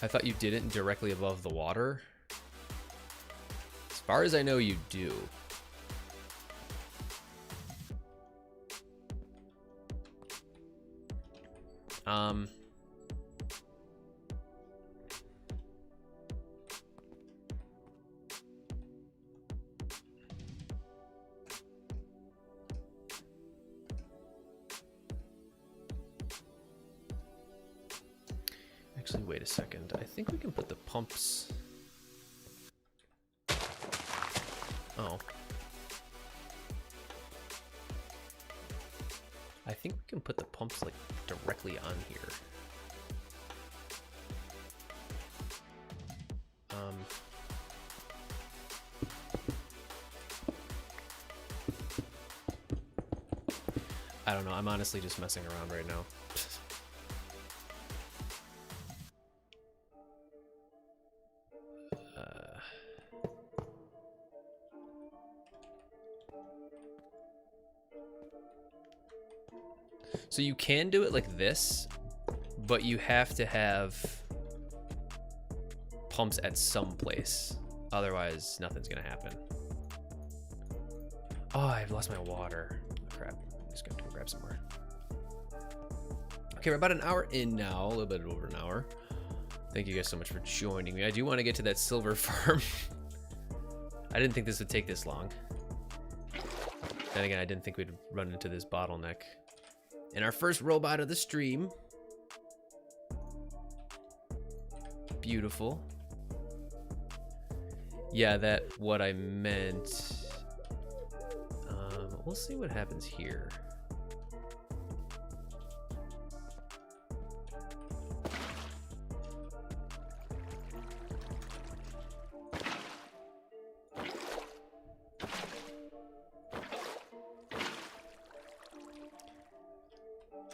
I thought you did it directly above the water. As far as I know, you do. Actually, wait a second. I think we can put the pumps. Oh. I think we can put the pumps like directly on here. I don't know. I'm honestly just messing around right now. So you can do it like this, but you have to have pumps at some place. Otherwise, nothing's gonna happen. Oh, I've lost my water. Oh, crap. I'm just gonna have to go grab some more. Okay, we're about an hour in now, a little bit over an hour. Thank you guys so much for joining me. I do want to get to that silver farm. I didn't think this would take this long. Then again, I didn't think we'd run into this bottleneck. And our first robot of the stream. Beautiful. Yeah, that's what I meant. We'll see what happens here.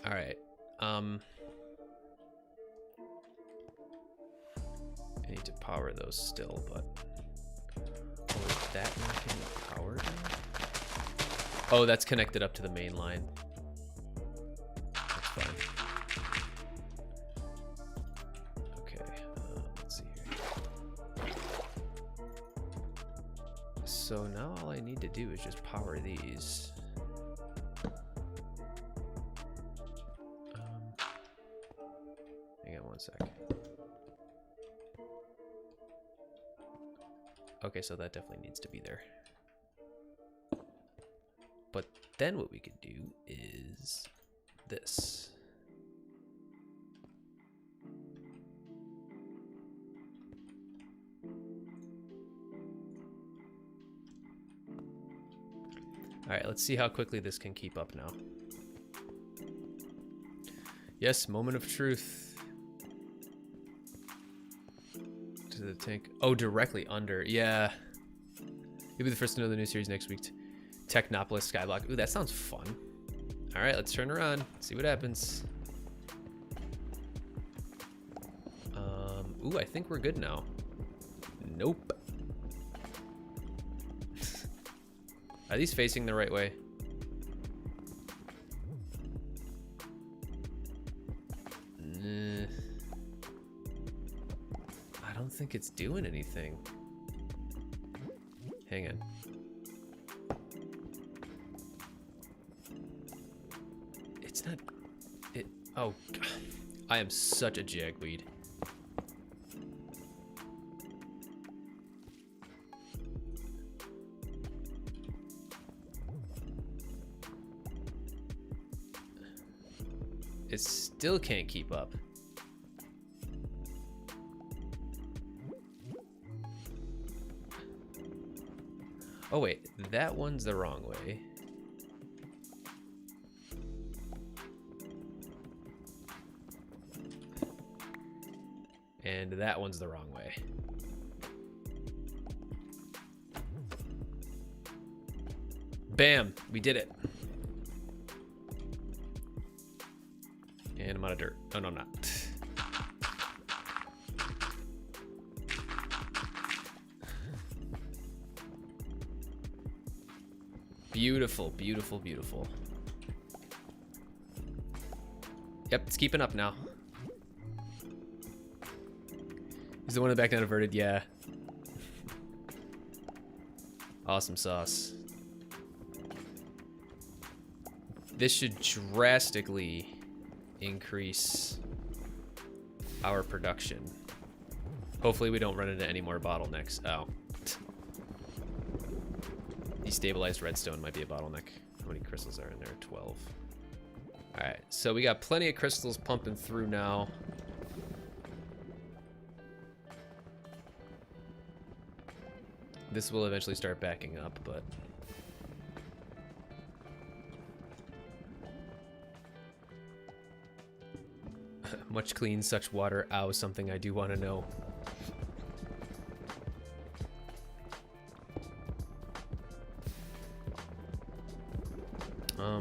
All right. I need to power those still, but is that not getting powered? Oh, that's connected up to the main line. That's fine. Okay, let's see here. So now all I need to do is just power these. Hang on one sec. Okay, so that definitely needs to be there. But then what we could do is this. All right, let's see how quickly this can keep up now. Yes, moment of truth. To the tank. Oh, directly under. Yeah. You'll be the first to know the new series next week. Technopolis Skyblock. Ooh, that sounds fun. All right, let's turn around. See what happens. Ooh, I think we're good now. Nope. Are these facing the right way? I don't think it's doing anything. Hang on. It's not... It... Oh, God. I am such a jagweed. It still can't keep up. Oh wait, that one's the wrong way. And that one's the wrong way. Bam, we did it. And I'm out of dirt. Oh, no, I'm not. Beautiful, beautiful, beautiful. Yep, it's keeping up now. Is the one in the back not averted? Yeah. Awesome sauce. This should drastically increase our production. Hopefully we don't run into any more bottlenecks. Oh. Destabilized redstone might be a bottleneck. How many crystals are in there? 12. Alright, so we got plenty of crystals pumping through now. This will eventually start backing up, but... Much clean such water. Ow, something I do want to know.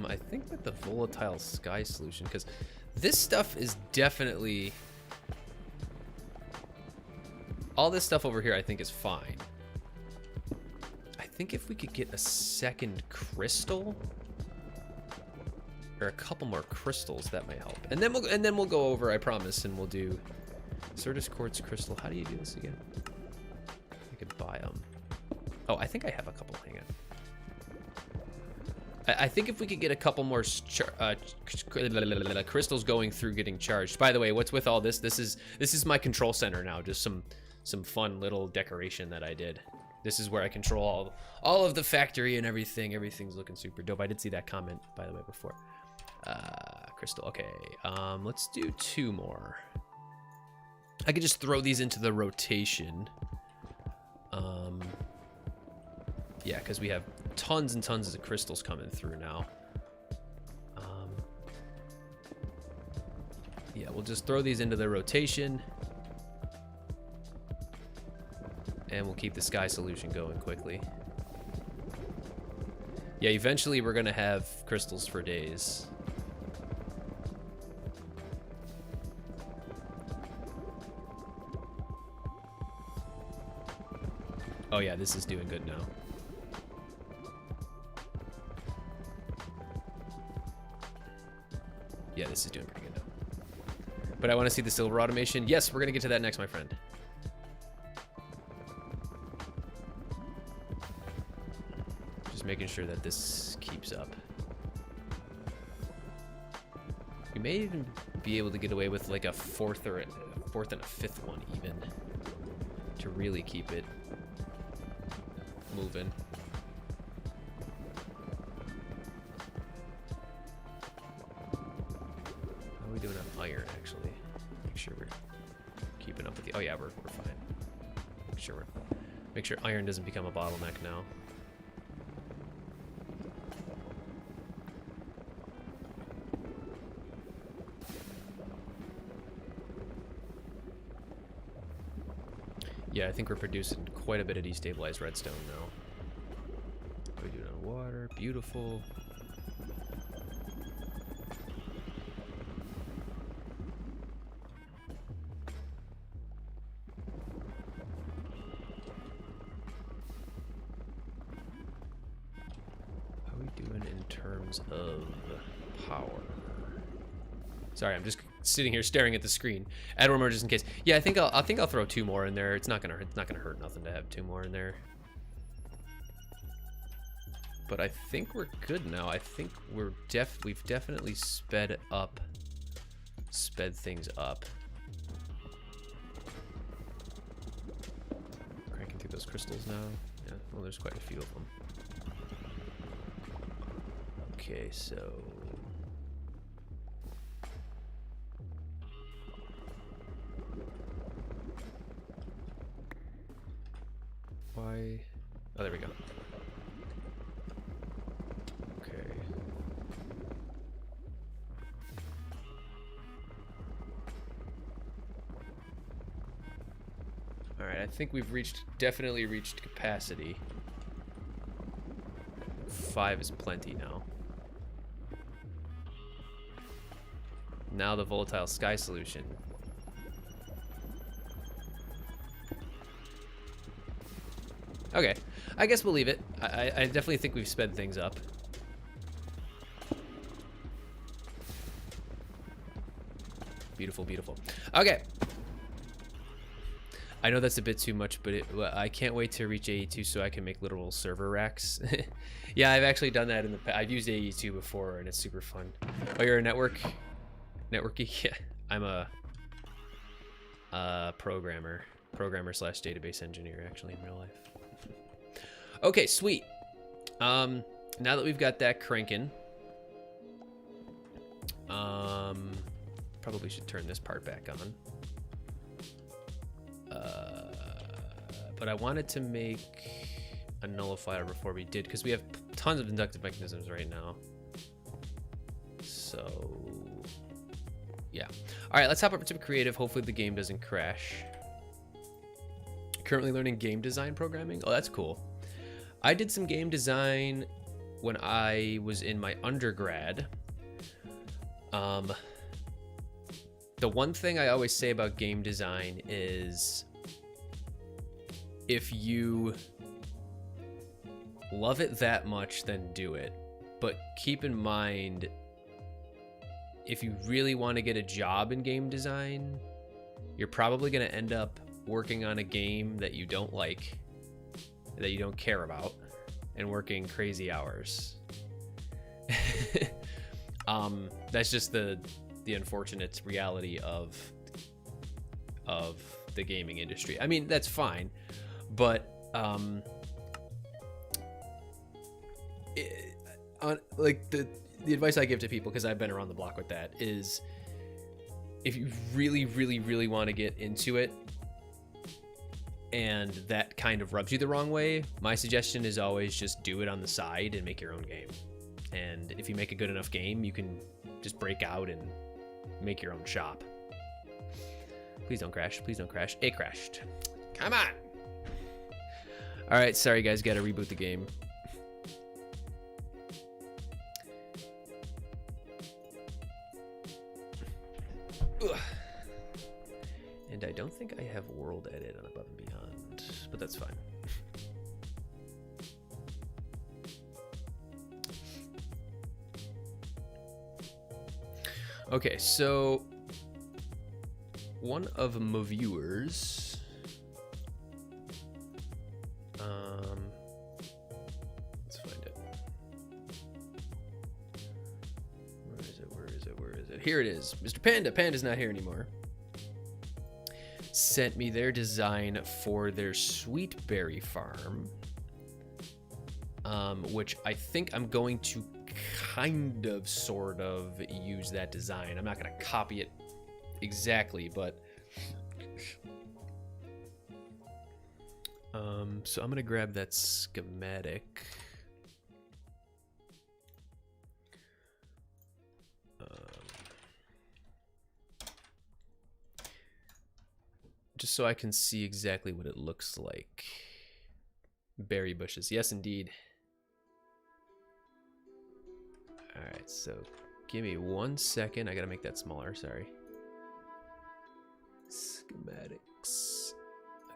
I think that the volatile sky solution, because this stuff is definitely... All this stuff over here I think is fine. I think if we could get a second crystal... Or a couple more crystals, that might help. And then we'll go over, I promise, and we'll do Certus Quartz Crystal. How do you do this again? I could buy them. Oh, I think I have a couple. Hang on. I think if we could get a couple more crystals going through getting charged. By the way, what's with all this? This is my control center now. Just some fun little decoration that I did. This is where I control all of the factory and everything. Everything's looking super dope. I did see that comment, by the way, before. Crystal. Okay. Let's do 2 more. I could just throw these into the rotation. Yeah, because we have tons and tons of crystals coming through now. Yeah, we'll just throw these into the rotation. And we'll keep the sky solution going quickly. Yeah, eventually we're gonna have crystals for days. Oh yeah, this is doing good now. Yeah, this is doing pretty good now. But I want to see the silver automation. Yes, we're gonna get to that next, my friend. Just making sure that this keeps up. We may even be able to get away with like a fourth and a fifth one even to really keep it moving. How are we doing on iron, actually? Make sure we're keeping up with the... Oh yeah, we're fine. Make sure iron doesn't become a bottleneck now. Yeah, I think we're producing quite a bit of destabilized redstone now. What are we doing on water? Beautiful. terms of power. Sorry, I'm just sitting here staring at the screen. Add one more just in case. Yeah, I think I'll throw 2 more in there. It's not gonna hurt nothing to have 2 more in there. But I think we're good now. I think we've definitely sped things up. Cranking through those crystals now. Yeah, well, there's quite a few of them. Okay, so why? Oh, there we go. Okay. All right, I think we've definitely reached capacity. 5 is plenty now. Now the volatile sky solution. Okay, I guess we'll leave it. I definitely think we've sped things up. Beautiful, beautiful. Okay. I know that's a bit too much, but I can't wait to reach AE2 so I can make literal server racks. Yeah, I've actually done that in the past. I've used AE2 before, and it's super fun. Oh, you're a networky? Yeah, I'm a programmer / database engineer, actually, in real life. Okay, sweet. Now that we've got that cranking, probably should turn this part back on. But I wanted to make a nullifier before we did, because we have tons of inductive mechanisms right now. So, yeah. All right, let's hop over to creative. Hopefully the game doesn't crash. Currently learning game design programming. Oh, that's cool. I did some game design when I was in my undergrad. The one thing I always say about game design is if you love it that much, then do it. But keep in mind, if you really want to get a job in game design, you're probably going to end up working on a game that you don't like, that you don't care about, and working crazy hours. That's just the unfortunate reality of the gaming industry. I mean, that's fine, but like the advice I give to people, because I've been around the block with that, is if you really want to get into it and that kind of rubs you the wrong way, my suggestion is always just do it on the side and make your own game. And if you make a good enough game, you can just break out and make your own shop. Please don't crash. Please don't crash. It crashed. Come on. All right. Sorry, guys. Got to reboot the game. Ugh. And I don't think I have world edit on Above and Beyond, but that's fine. Okay, so one of my viewers, let's find it. Where is it? Here it is. Mr. Panda. Panda's not here anymore. Sent me their design for their sweet berry farm, which I think I'm going to kind of sort of use that design. I'm not going to copy it exactly, but so I'm going to grab that schematic. Just so I can see exactly what it looks like. Berry bushes. Yes, indeed. All right, so give me 1 second. I gotta make that smaller, sorry. Schematics.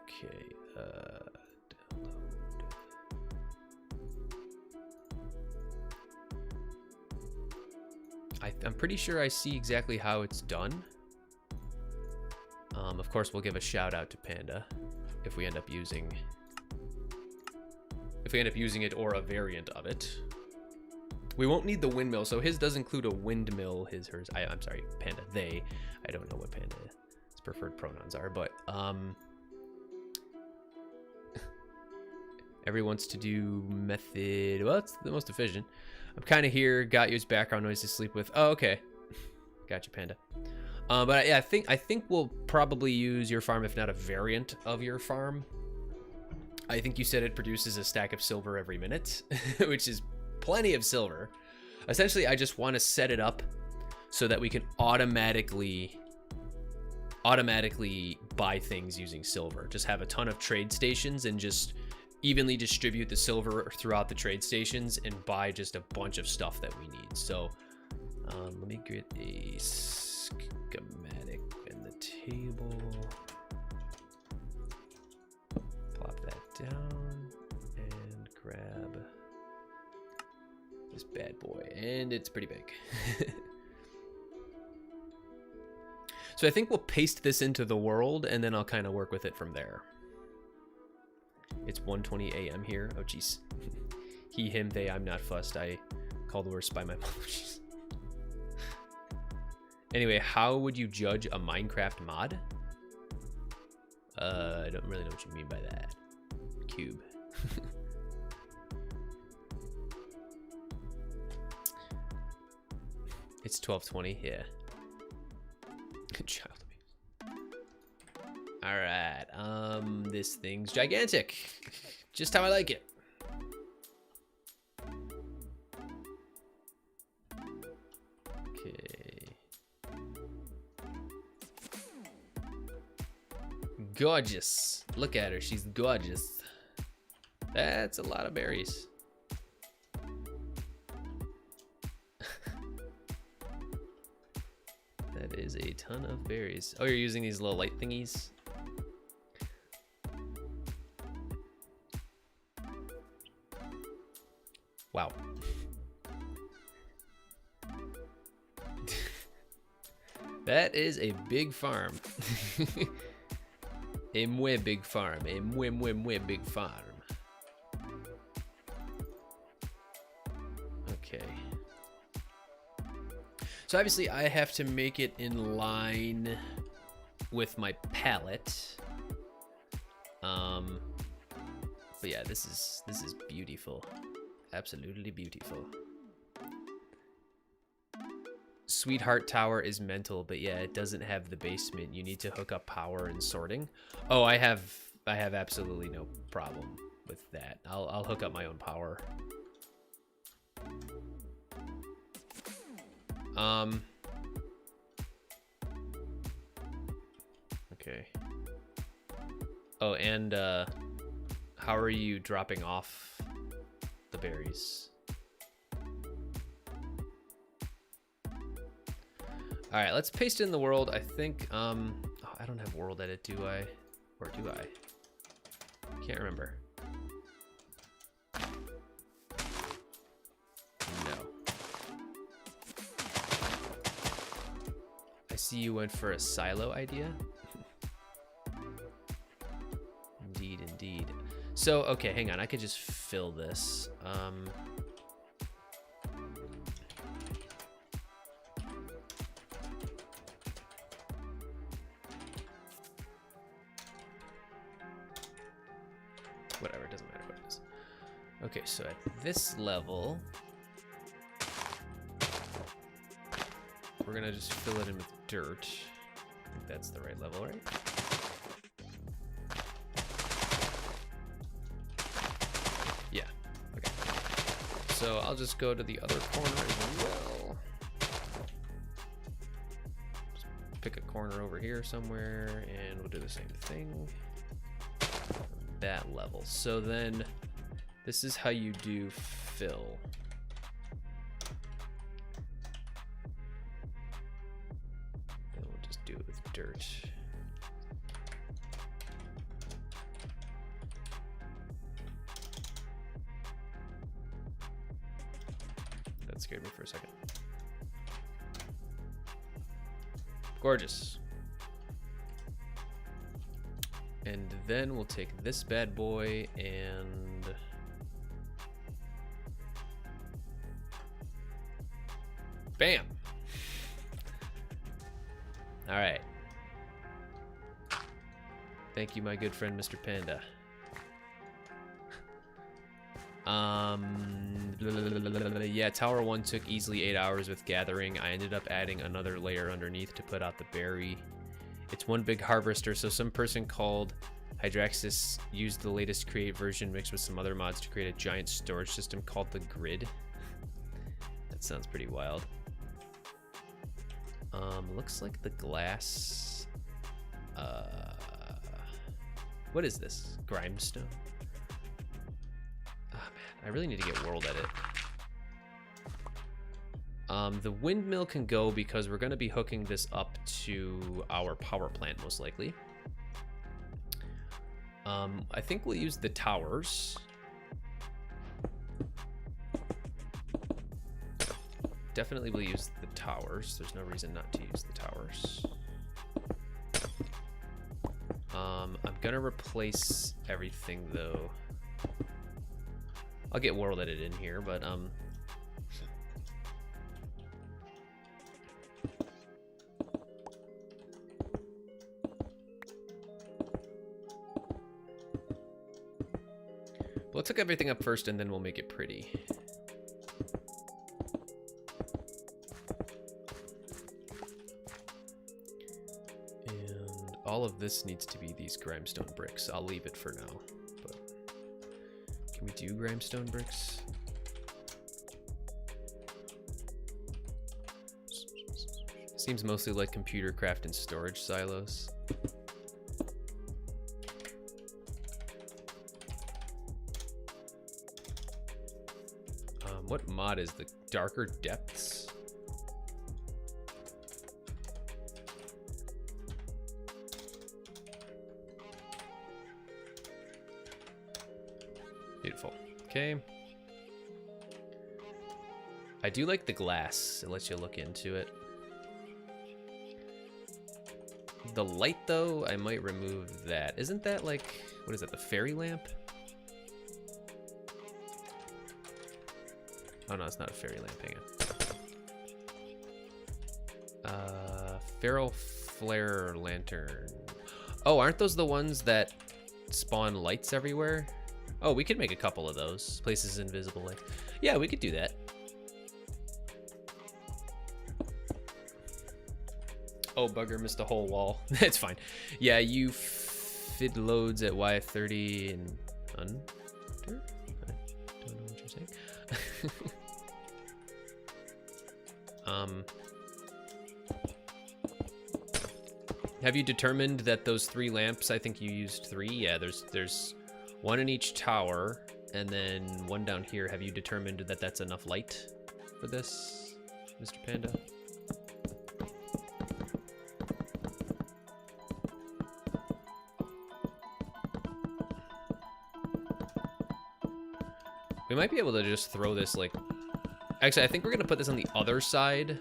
Okay, download. I'm pretty sure I see exactly how it's done. Of course, we'll give a shout out to Panda if we end up using it or a variant of it. We won't need the windmill, so his does include a windmill. Hers. I'm sorry, Panda. They. I don't know what Panda's preferred pronouns are, but every wants to do method. Well, it's the most efficient. I'm kind of here. Got you as background noise to sleep with. Oh, okay. Gotcha, Panda. But yeah, I think we'll probably use your farm, if not a variant of your farm. I think you said it produces a stack of silver every minute, which is plenty of silver. Essentially, I just want to set it up so that we can automatically buy things using silver. Just have a ton of trade stations and just evenly distribute the silver throughout the trade stations and buy just a bunch of stuff that we need. So let me get a schematic in the table. Plop that down and grab this bad boy, and it's pretty big. So I think we'll paste this into the world, and then I'll kind of work with it from there. It's 1:20 a.m. here. Oh, jeez. He, him, they, I'm not fussed. I called worse by my mom. Anyway, how would you judge a Minecraft mod? I don't really know what you mean by that. Cube. It's 12:20, yeah. Child abuse. All right, this thing's gigantic. Just how I like it. Okay. Gorgeous. Look at her, she's gorgeous. That's a lot of berries. That is a ton of berries. Oh, you're using these little light thingies? Wow. That is a big farm. A muy big farm. A muy big farm. Okay. So obviously I have to make it in line with my palette. But yeah, this is beautiful. Absolutely beautiful. Sweetheart Tower is mental, but yeah, it doesn't have the basement. You need to hook up power and sorting. Oh, I have absolutely no problem with that. I'll hook up my own power. Okay. Oh, and how are you dropping off the berries? All right, let's paste it in the world. I think oh, I don't have world edit, do I? Or do I? Can't remember. No. I see you went for a silo idea. Indeed, indeed. So, okay, hang on. I could just fill this. Whatever, it doesn't matter what it is. Okay, so at this level, we're gonna just fill it in with dirt. I think that's the right level, right? Yeah, okay. So I'll just go to the other corner as well. Just pick a corner over here somewhere, and we'll do the same thing. That level. So then this is how you do fill. And we'll just do it with dirt. That scared me for a second. Gorgeous. And then we'll take this bad boy and bam. All right. Thank you, my good friend, Mr. Panda. Yeah, Tower 1 took easily 8 hours with gathering. I ended up adding another layer underneath to put out the berry. It's one big harvester, so some person called Hydraxis used the latest create version mixed with some other mods to create a giant storage system called the Grid. That sounds pretty wild. Looks like the glass. What is this? Grimestone? Oh man, I really need to get world edit. The windmill can go because we're going to be hooking this up to our power plant most likely. I think we'll use the towers. Definitely will use the towers. There's no reason not to use the towers. I'm gonna replace everything though. I'll get world edit in here, but let's hook everything up first and then we'll make it pretty. And all of this needs to be these Grimestone bricks. I'll leave it for now, but can we do Grimestone bricks? Seems mostly like computer craft and storage silos. What mod is the Darker Depths? Beautiful. Okay. I do like the glass. It lets you look into it. The light, though, I might remove that. Isn't that like, what is that, the fairy lamp? Oh no, it's not a fairy lamp, hang on. Feral flare lantern. Oh, aren't those the ones that spawn lights everywhere? Oh, we could make a couple of those. Places invisible light. Yeah, we could do that. Oh, bugger, missed a whole wall. That's fine. Yeah, you fit loads at Y30 and under? I don't know what you're saying. Have you determined that those 3 lamps, I think you used 3? Yeah, there's one in each tower and then one down here. Have you determined that that's enough light for this, Mr. Panda? We might be able to just throw this like... Actually, I think we're going to put this on the other side.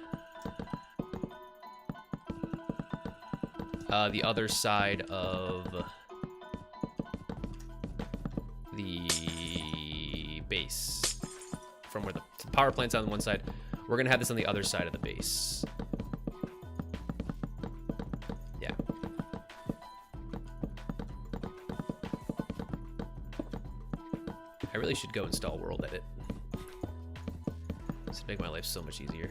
The other side of the base. From where the power plant's on one side. We're going to have this on the other side of the base. Yeah. I really should go install World Edit. This would make my life so much easier.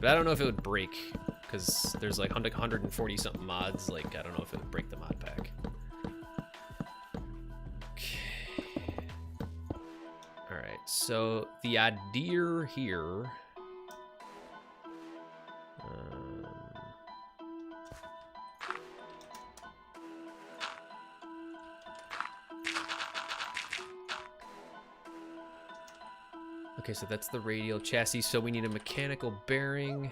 But I don't know if it would break, because there's like 140 something mods. Like, I don't know if it would break the mod pack. Okay. Alright, so the idea here... Okay, so that's the radial chassis, so we need a mechanical bearing.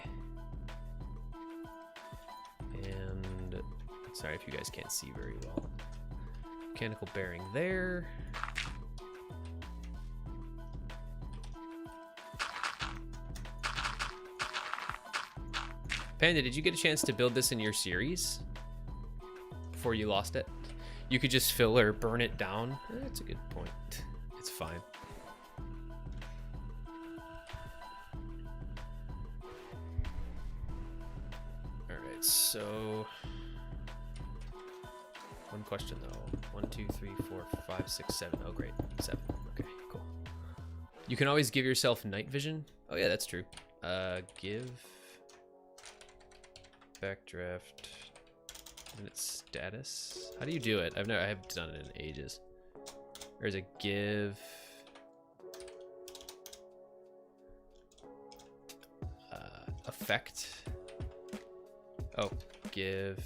And, sorry if you guys can't see very well. Mechanical bearing there. Panda, did you get a chance to build this in your series before you lost it? You could just fill or burn it down. That's a good point. It's fine. All right, so one question though. 1, 2, 3, 4, 5, 6, 7. Oh, great. 7. Okay, cool. You can always give yourself night vision. Oh yeah, that's true. Give Backdraft and its status. How do you do it? I haven't done it in ages. There's a give effect. Oh, give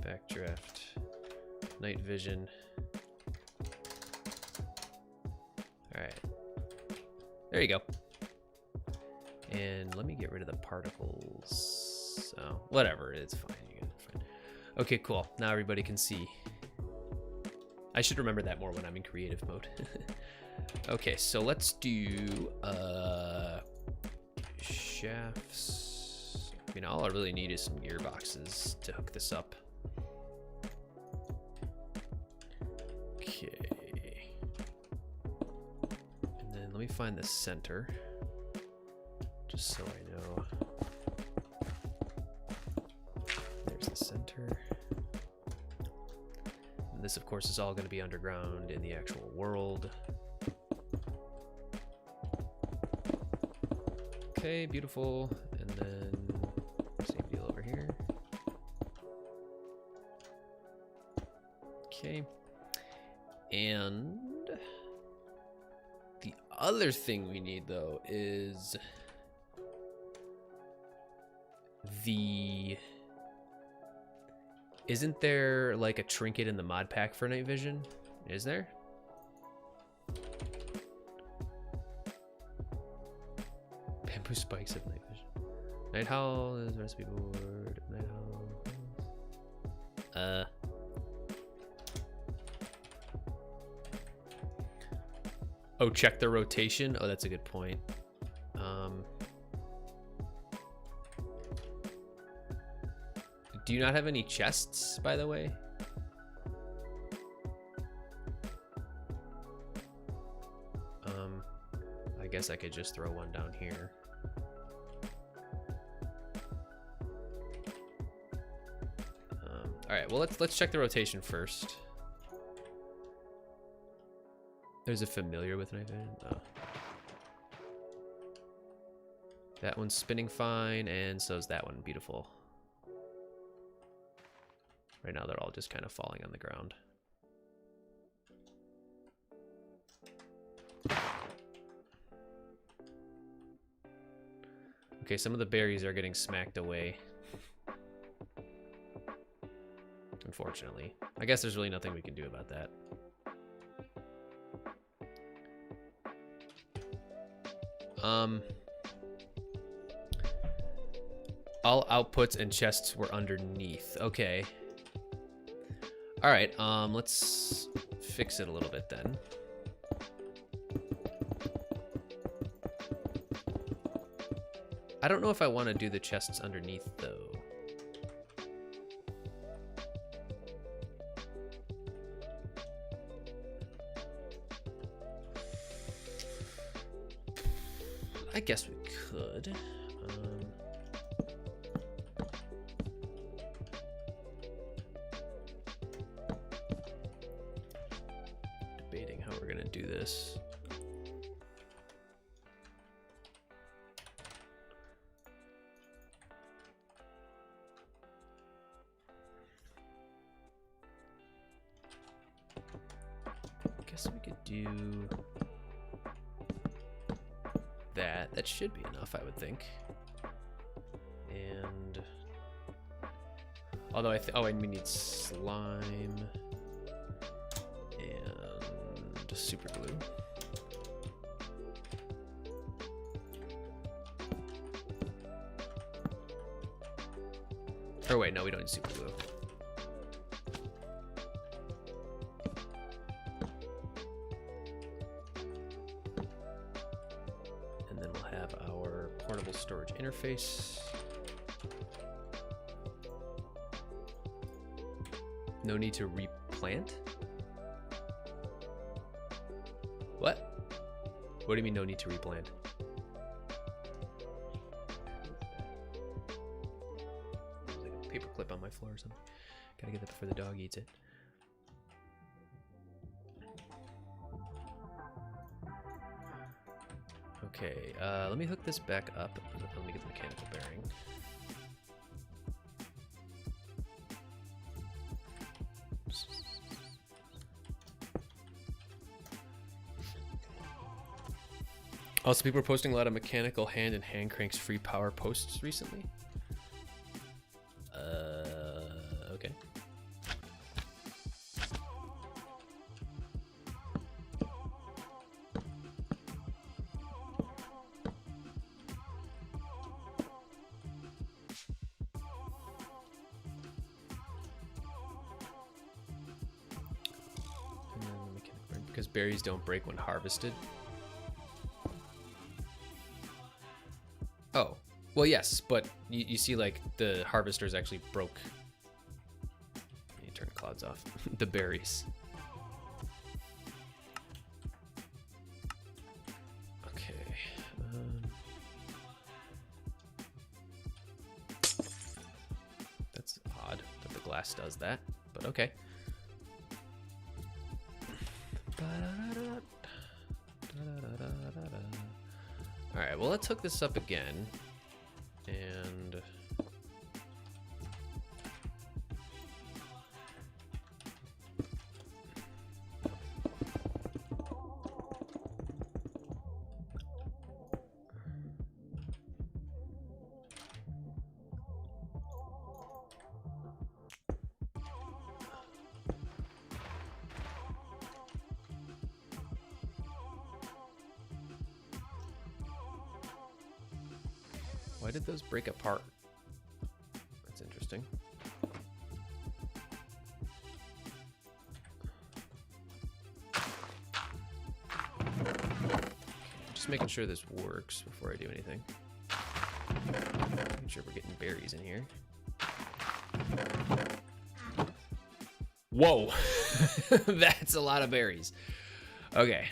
Backdraft night vision. All right, there you go. And let me get rid of the particles. Oh, whatever, it's fine. You get it fine. Okay, cool. Now everybody can see. I should remember that more when I'm in creative mode. Okay, so let's do shafts. I mean, all I really need is some gearboxes to hook this up. Okay. And then let me find the center. Just so I know. There's the center. And this, of course, is all going to be underground in the actual world. Okay, beautiful. And then same deal over here. Okay. And the other thing we need, though, is isn't there like a trinket in the mod pack for night vision? Is there? Bamboo spikes of night vision. Night Howl is recipe board. Night Howl. Oh, check the rotation. Oh, that's a good point. Do you not have any chests, by the way? I guess I could just throw one down here. All right, well, let's check the rotation first. There's a familiar with night vision. Oh. That one's spinning fine, and so's that one. Beautiful. Right now, they're all just kind of falling on the ground. Okay, some of the berries are getting smacked away. Unfortunately. I guess there's really nothing we can do about that. All outputs and chests were underneath. Okay. All right, let's fix it a little bit then. I don't know if I want to do the chests underneath though. I guess we could. Debating how we're gonna do this. I guess we could do that. That should be enough, I would think. And although and we need slime and super glue. Or wait, no, we don't need super glue. And then we'll have our portable storage interface. No need to replant? What? What do you mean no need to replant? There's like a paper clip on my floor or something. Gotta get that before the dog eats it. Okay, let me hook this back up. Let me get the mechanical bearing. Also, people are posting a lot of mechanical hand and hand cranks free power posts recently. Okay. And then the mechanical bearing, because berries don't break when harvested. Oh, well, yes, but you see, like, the harvesters actually broke. You turn clouds off. The berries. Okay. That's odd that the glass does that, but okay. All right, well, let's hook this up again, and why did those break apart? That's interesting. Just making sure this works before I do anything. Making sure we're getting berries in here. Whoa! That's a lot of berries. Okay,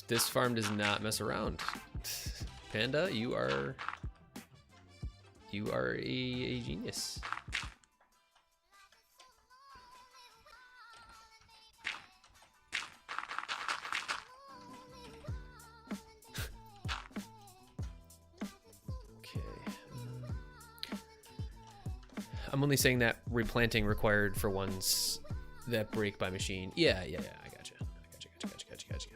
This farm does not mess around. Panda, you are a genius. Okay. I'm only saying that replanting required for ones that break by machine. Yeah. I gotcha. Gotcha.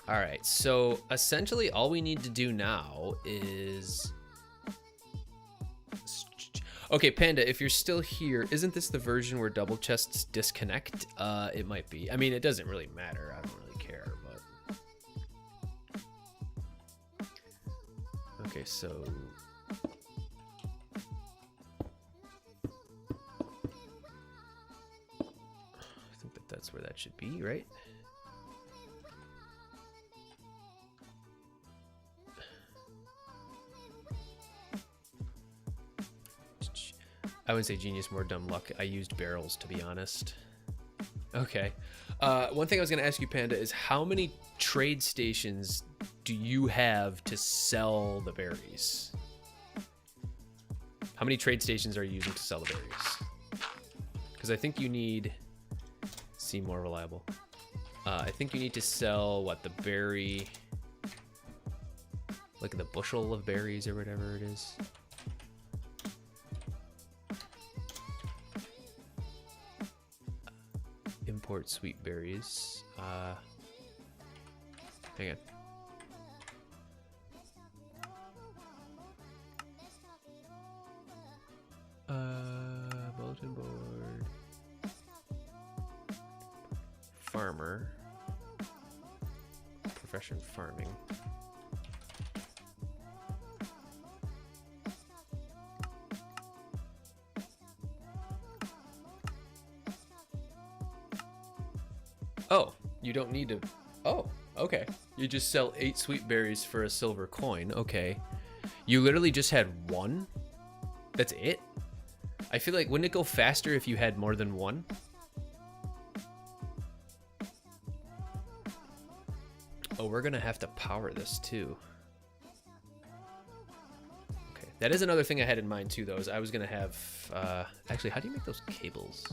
All right, so essentially all we need to do now is... Okay, Panda, if you're still here, isn't this the version where double chests disconnect? It might be. I mean, it doesn't really matter. I don't really care, but... Okay, so... I think that's where that should be, right? I wouldn't say genius, more dumb luck. I used barrels, to be honest. Okay. One thing I was going to ask you, Panda, is how many trade stations do you have to sell the berries? How many trade stations are you using to sell the berries? Because I think you need... Seem more reliable. I think you need to sell, what, the berry... Like the bushel of berries or whatever it is. Import sweet berries. Hang on. Bulletin board. Farmer. Profession farming. Oh, you don't need to... Oh, Okay. You just sell 8 sweet berries for a silver coin. Okay. You literally just had 1? That's it? I feel like, wouldn't it go faster if you had more than 1? Oh, we're gonna have to power this too. Okay, that is another thing I had in mind too, though, is I was gonna have, actually, how do you make those cables?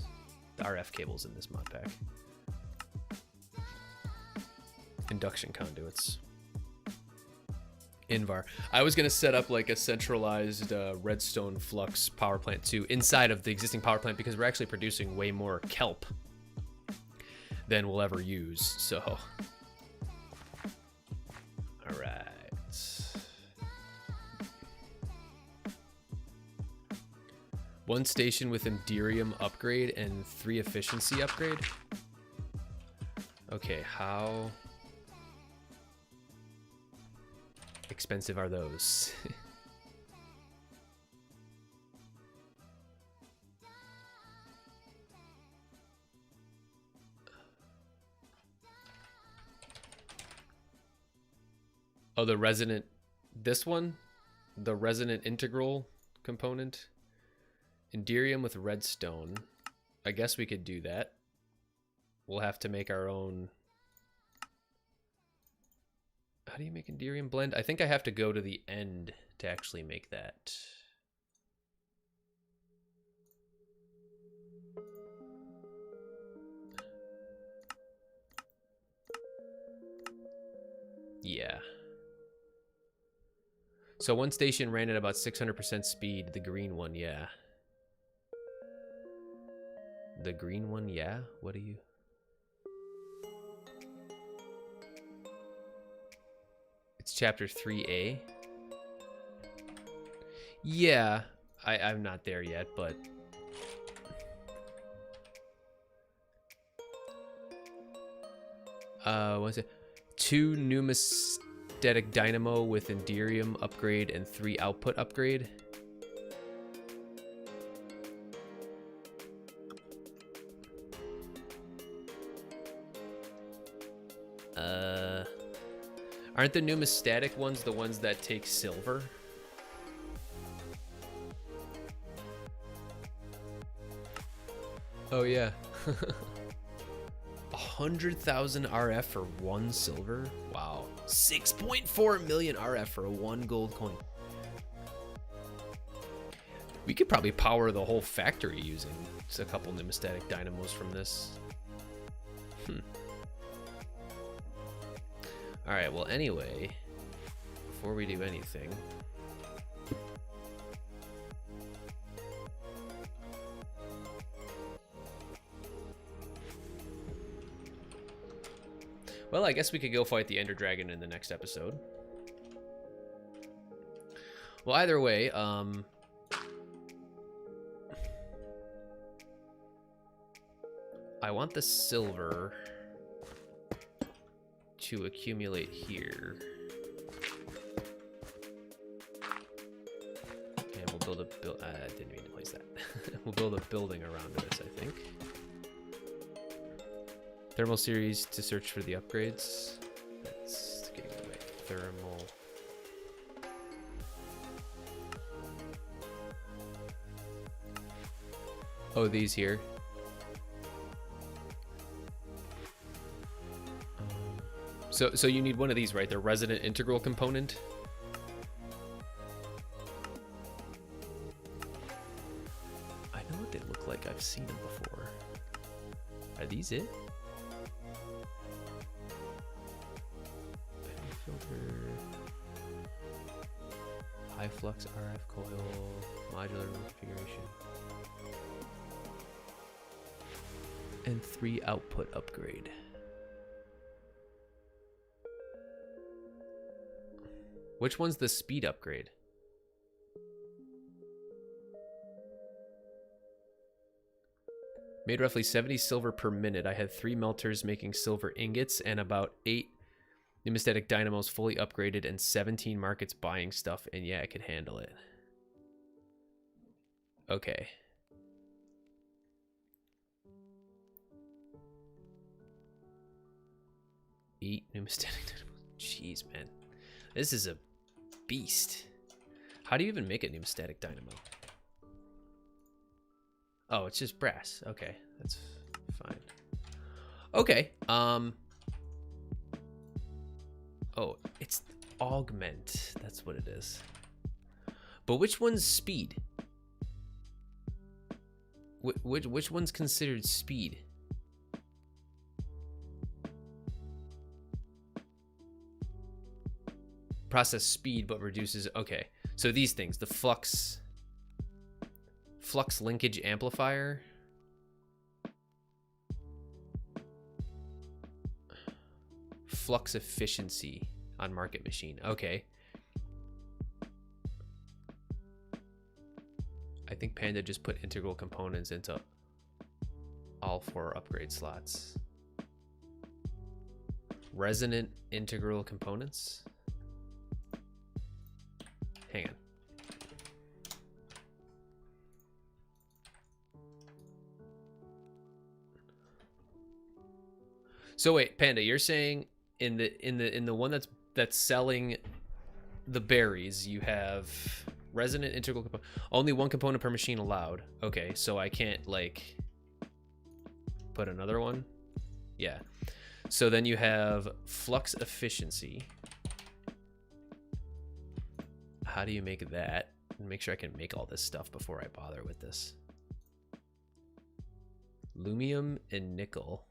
The RF cables in this mod pack. Induction conduits. Invar. I was gonna set up like a centralized redstone flux power plant too, inside of the existing power plant, because we're actually producing way more kelp than we'll ever use, so. All right. One station with Enderium upgrade and 3 efficiency upgrade. Okay, how expensive are those? Oh, the resonant, this one? The resonant integral component? Enderium with redstone. I guess we could do that. We'll have to make our own. How do you make Enderium blend? I think I have to go to the end to actually make that. Yeah. So one station ran at about 600% speed. The green one, yeah. The green one, yeah? What are you? It's chapter 3A. Yeah, I'm not there yet, but... what's it? 2 pneumastatic dynamo with Enderium upgrade and 3 output upgrade. Aren't the pneumastatic ones the ones that take silver? Oh yeah. 100,000 RF for 1 silver? Wow. 6.4 million RF for a 1 gold coin. We could probably power the whole factory using just a couple pneumastatic dynamos from this. Alright, well anyway, before we do anything, well, I guess we could go fight the Ender Dragon in the next episode. Well, either way, I want the silver to accumulate here. And we'll build a I didn't mean to place that. We'll build a building around this, I think. Thermal series to search for the upgrades. That's getting away. Thermal. Oh, these here. So you need one of these, right? The resonant integral component. I know what they look like. I've seen them before. Are these it? Filter. High flux RF coil. Modular configuration. And 3 output upgrade. Which one's the speed upgrade? Made roughly 70 silver per minute. I had 3 melters making silver ingots and about 8 pneumastatic dynamos fully upgraded and 17 markets buying stuff. And yeah, I could handle it. Okay. 8 pneumastatic dynamo. Jeez, man. This is a beast. How do you even make a pneumastatic dynamo? Oh, it's just brass. Okay, that's fine. Okay. Oh, it's augment. That's what it is. But which one's speed? Which one's considered speed? Process speed, but reduces. Okay, so these things, the flux linkage amplifier. Flux efficiency on market machine. Okay. I think Panda just put integral components into all 4 upgrade slots. Resonant integral components. Hang on. So wait, Panda, you're saying in the one that's selling the berries, you have resonant integral component, only 1 component per machine allowed. Okay, so I can't like put another one. Yeah. So then you have flux efficiency. How do you make that? Make sure I can make all this stuff before I bother with this. Lumium and nickel.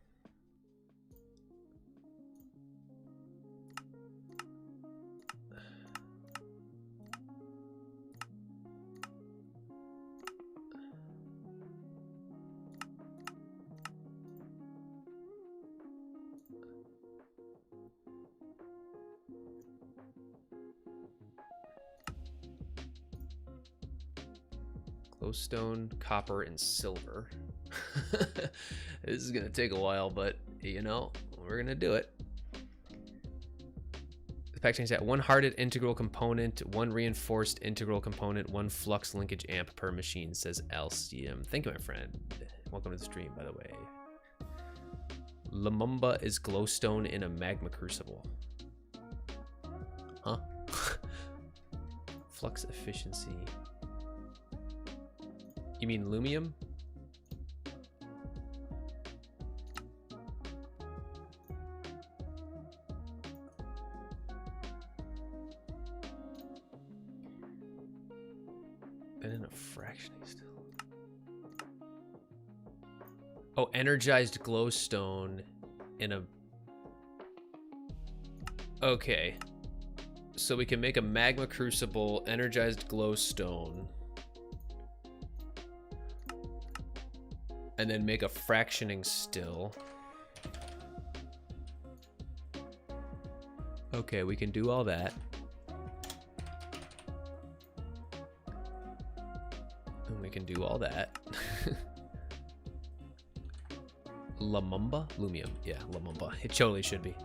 Glowstone, copper, and silver. This is gonna take a while, but you know, we're gonna do it. The packaging set: 1 hardened integral component, 1 reinforced integral component, 1 flux linkage amp per machine, says LCM. Thank you, my friend. Welcome to the stream, by the way. Lumumba is glowstone in a magma crucible. Huh? Flux efficiency. You mean lumium? And in a fraction still. Oh, energized glowstone in a... Okay. So we can make a magma crucible, energized glowstone, and then make a fractioning still. Okay, we can do all that. And we can do all that. Lumumba? Lumium. Yeah, Lumumba. It totally should be.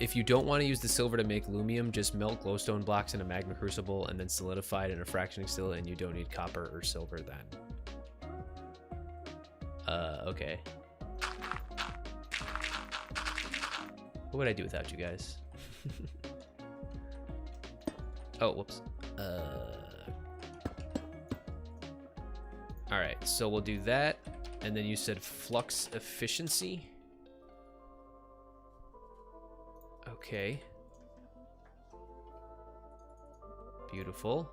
If you don't want to use the silver to make lumium, just melt glowstone blocks in a magma crucible and then solidify it in a fractioning still, and you don't need copper or silver then. Okay. What would I do without you guys? Oh, whoops. Alright, so we'll do that. And then you said flux efficiency. Okay. Beautiful.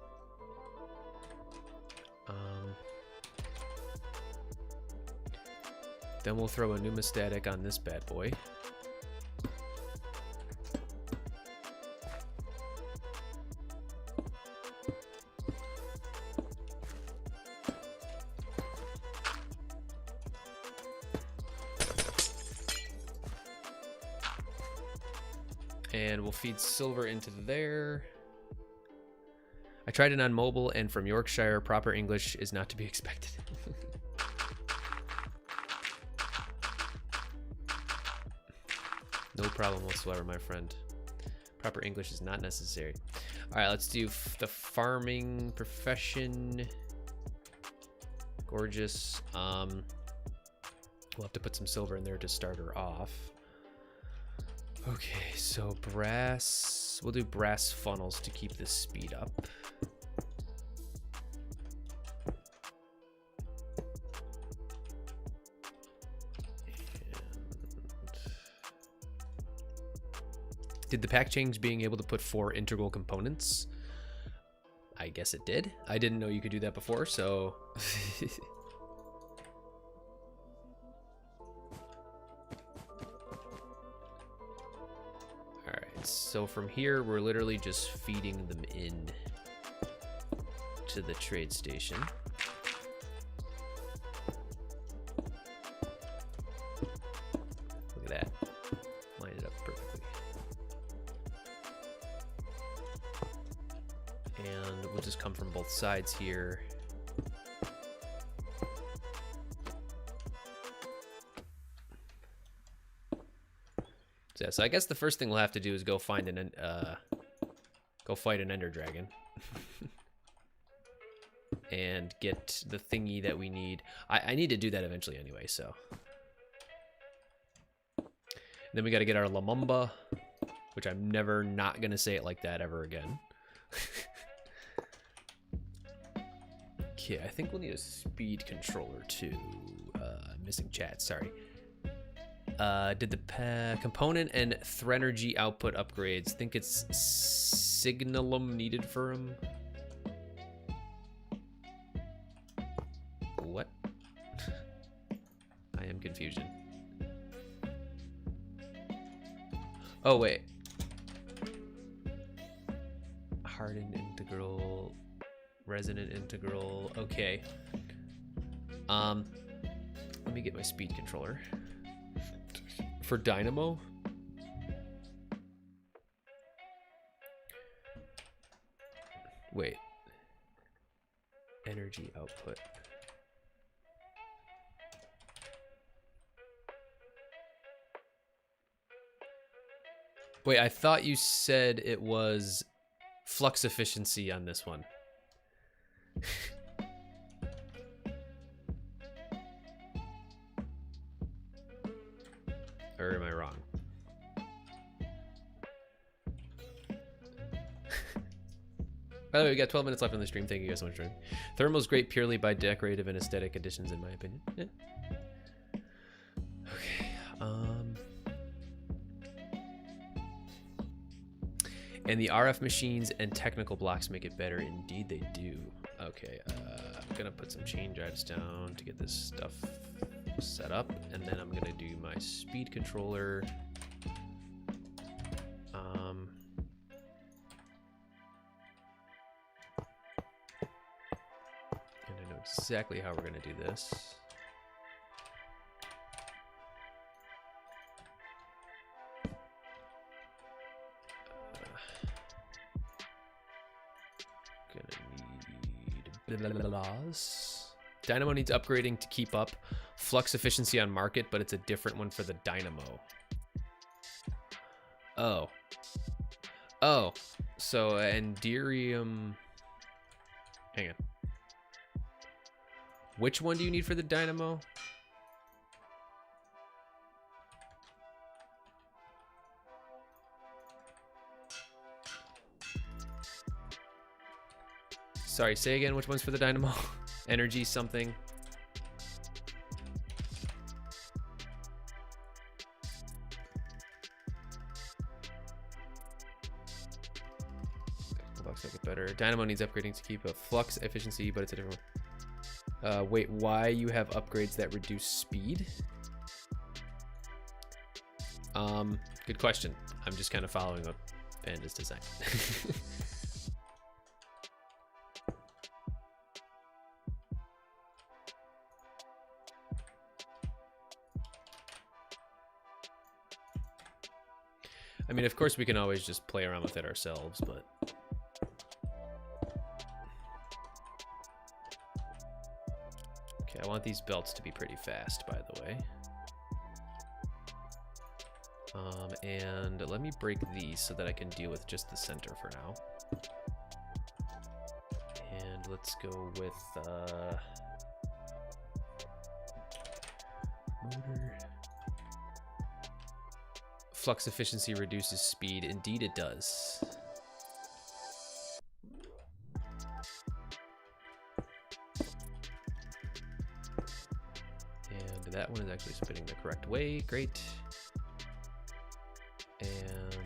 Then we'll throw a pneumastatic on this bad boy. And we'll feed silver into there. I tried it on mobile, and from Yorkshire, proper English is not to be expected. No problem whatsoever, my friend. Proper English is not necessary. All right, let's do the farming profession. Gorgeous. We'll have to put some silver in there to start her off. Okay, so brass. We'll do brass funnels to keep the speed up. Did the pack change being able to put 4 integral components? I guess it did. I didn't know you could do that before, so... Alright, so from here, we're literally just feeding them in to the trade station. Look at that. Line it up perfectly. And we'll just come from both sides here. So, yeah, so I guess the first thing we'll have to do is go find go fight an ender dragon. And get the thingy that we need. I need to do that eventually anyway, so. And then we got to get our Lumumba, which I'm never not going to say it like that ever again. Okay, I think we'll need a speed controller too. Missing chat, sorry. Did the component and Threnergy output upgrades? Think it's Signalum needed for them? What? I am confusion. Oh, wait. Hardened integral, resonant integral. Okay. Let me get my speed controller. For Dynamo. Wait. Energy output. Wait, I thought you said it was flux efficiency on this one. Or am I wrong? By the way, we got 12 minutes left on the stream. Thank you guys so much for joining. Thermal's great purely by decorative and aesthetic additions, in my opinion. Yeah. Okay. And the RF machines and technical blocks make it better. Indeed, they do. Okay. I'm gonna put some chain drives down to get this stuff set up, and then I'm gonna do my speed controller. And I know exactly how we're gonna do this. Gonna need Dynamo needs upgrading to keep up. Flux efficiency on market, but it's a different one for the Dynamo. Oh. Oh. So Enderium. Hang on. Which one do you need for the Dynamo? Sorry, say again, which one's for the Dynamo? Energy something. Flux make it better. Dynamo needs upgrading to keep a flux efficiency, but it's a different one. Wait, why you have upgrades that reduce speed? Good question. I'm just kind of following what Panda's design. I mean, of course, we can always just play around with it ourselves, but... Okay, I want these belts to be pretty fast, by the way. And let me break these so that I can deal with just the center for now. And let's go with... Motor. Flux efficiency reduces speed. Indeed it does. And that one is actually spinning the correct way. Great. And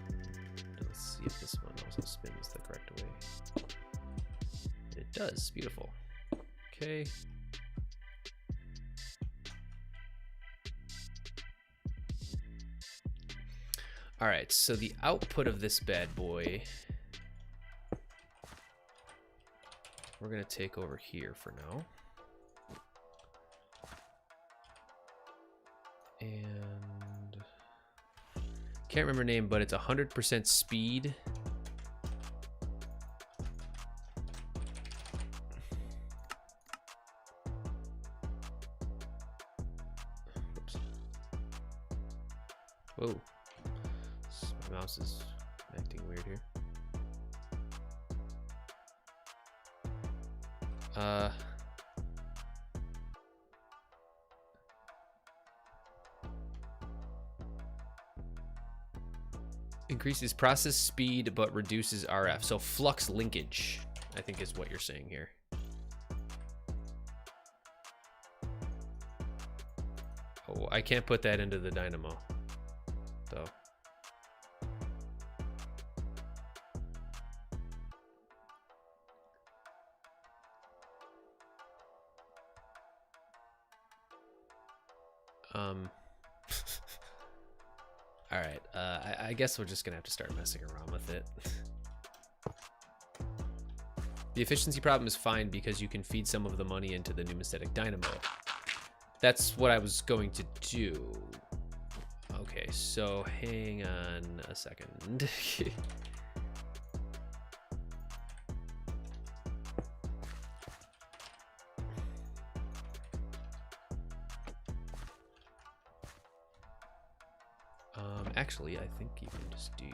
let's see if this one also spins the correct way. It does. Beautiful. Okay. All right, so the output of this bad boy, we're gonna take over here for now. And can't remember name, but it's 100% speed. Whoops. Whoa. My mouse is acting weird here. Increases process speed but reduces RF. So flux linkage, I think is what you're saying here. Oh, I can't put that into the dynamo, though. All right, I guess we're just gonna have to start messing around with it. The efficiency problem is fine because you can feed some of the money into the pneumatic dynamo. That's what I was going to do. Okay, so hang on a second. Actually, I think you can just do...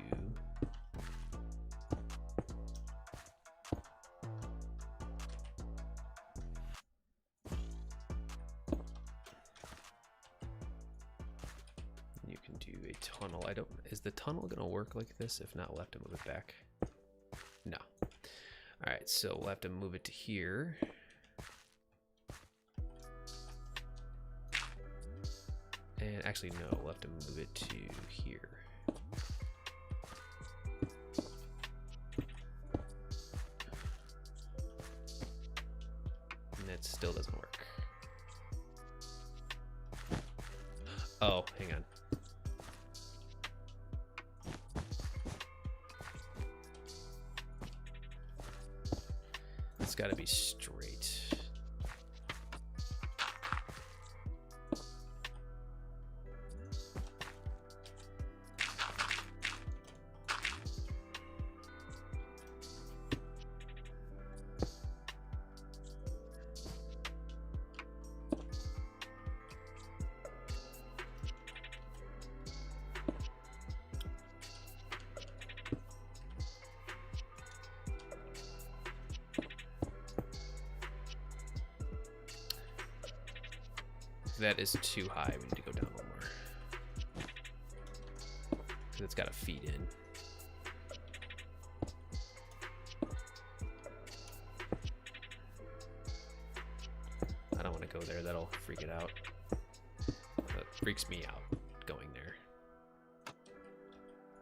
You can do a tunnel. I don't... Is the tunnel gonna work like this? If not, we'll have to move it back. No. Alright, so we'll have to move it to here. And actually, no, we'll have to move it to here. And that still doesn't work. Oh, hang on. It's got to be straight. That is too high. We need to go down a little more. Because it's got to feed in. I don't want to go there. That'll freak it out. That freaks me out, going there.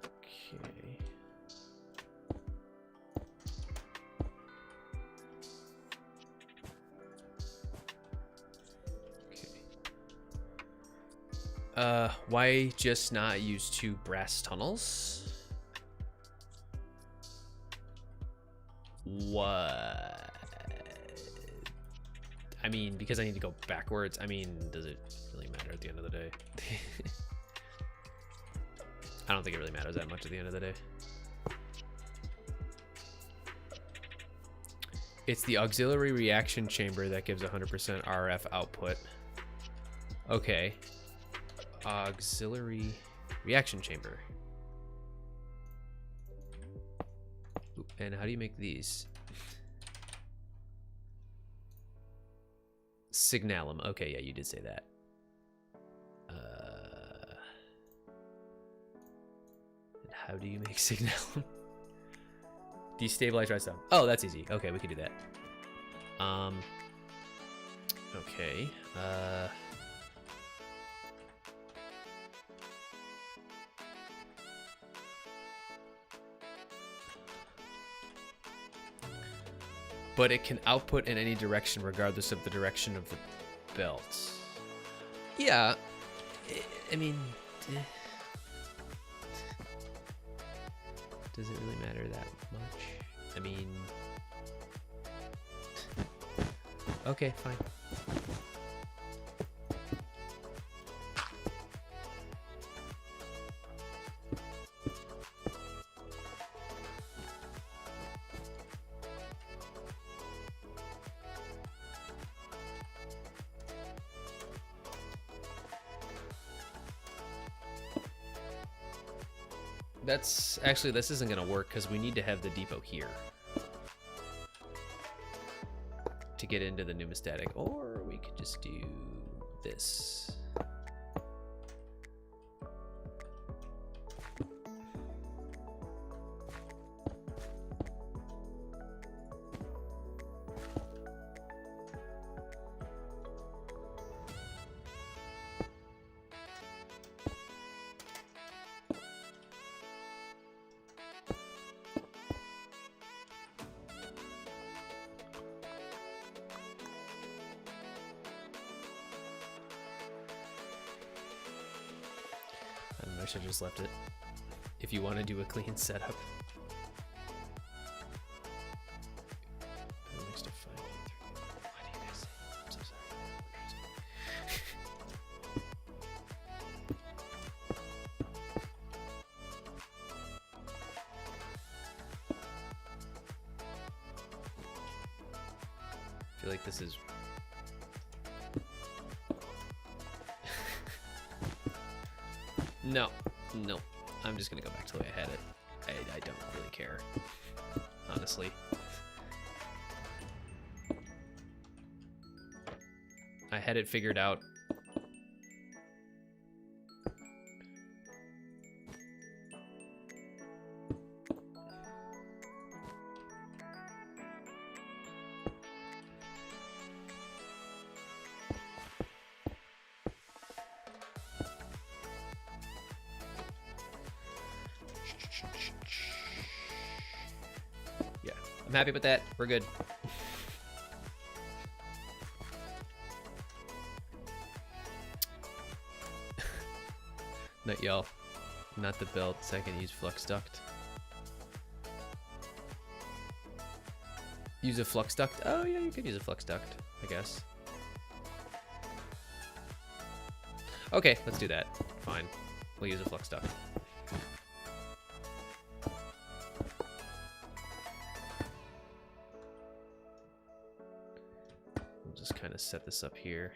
Okay. Why just not use 2 brass tunnels? What? I mean, because I need to go backwards. I mean, does it really matter at the end of the day? I don't think it really matters that much at the end of the day. It's the auxiliary reaction chamber that gives 100% RF output. Okay. Auxiliary reaction chamber. Ooh, and how do you make these? Signalum. Okay, yeah, you did say that. How do you make signal? Destabilize right side. Oh, that's easy. Okay, we can do that. Okay. But it can output in any direction regardless of the direction of the belt. Yeah. I mean, does it really matter that much? I mean, okay, fine. That's actually, this isn't gonna work because we need to have the depot here to get into the pneumostatic, or we could just do this. I should have just left it if you want to do a clean setup. Next to 5, 3. Why do you guys say? I'm so sorry. I feel like this is No, I'm just gonna go back to the way I had it. I don't really care, honestly. I had it figured out. Yeah, I'm happy with that. We're good. Not y'all. Not the belt. Second, use flux duct. Use a flux duct? Oh yeah, you could use a flux duct, I guess. Okay, let's do that. Fine. We'll use a flux duct. We'll just kind of set this up here.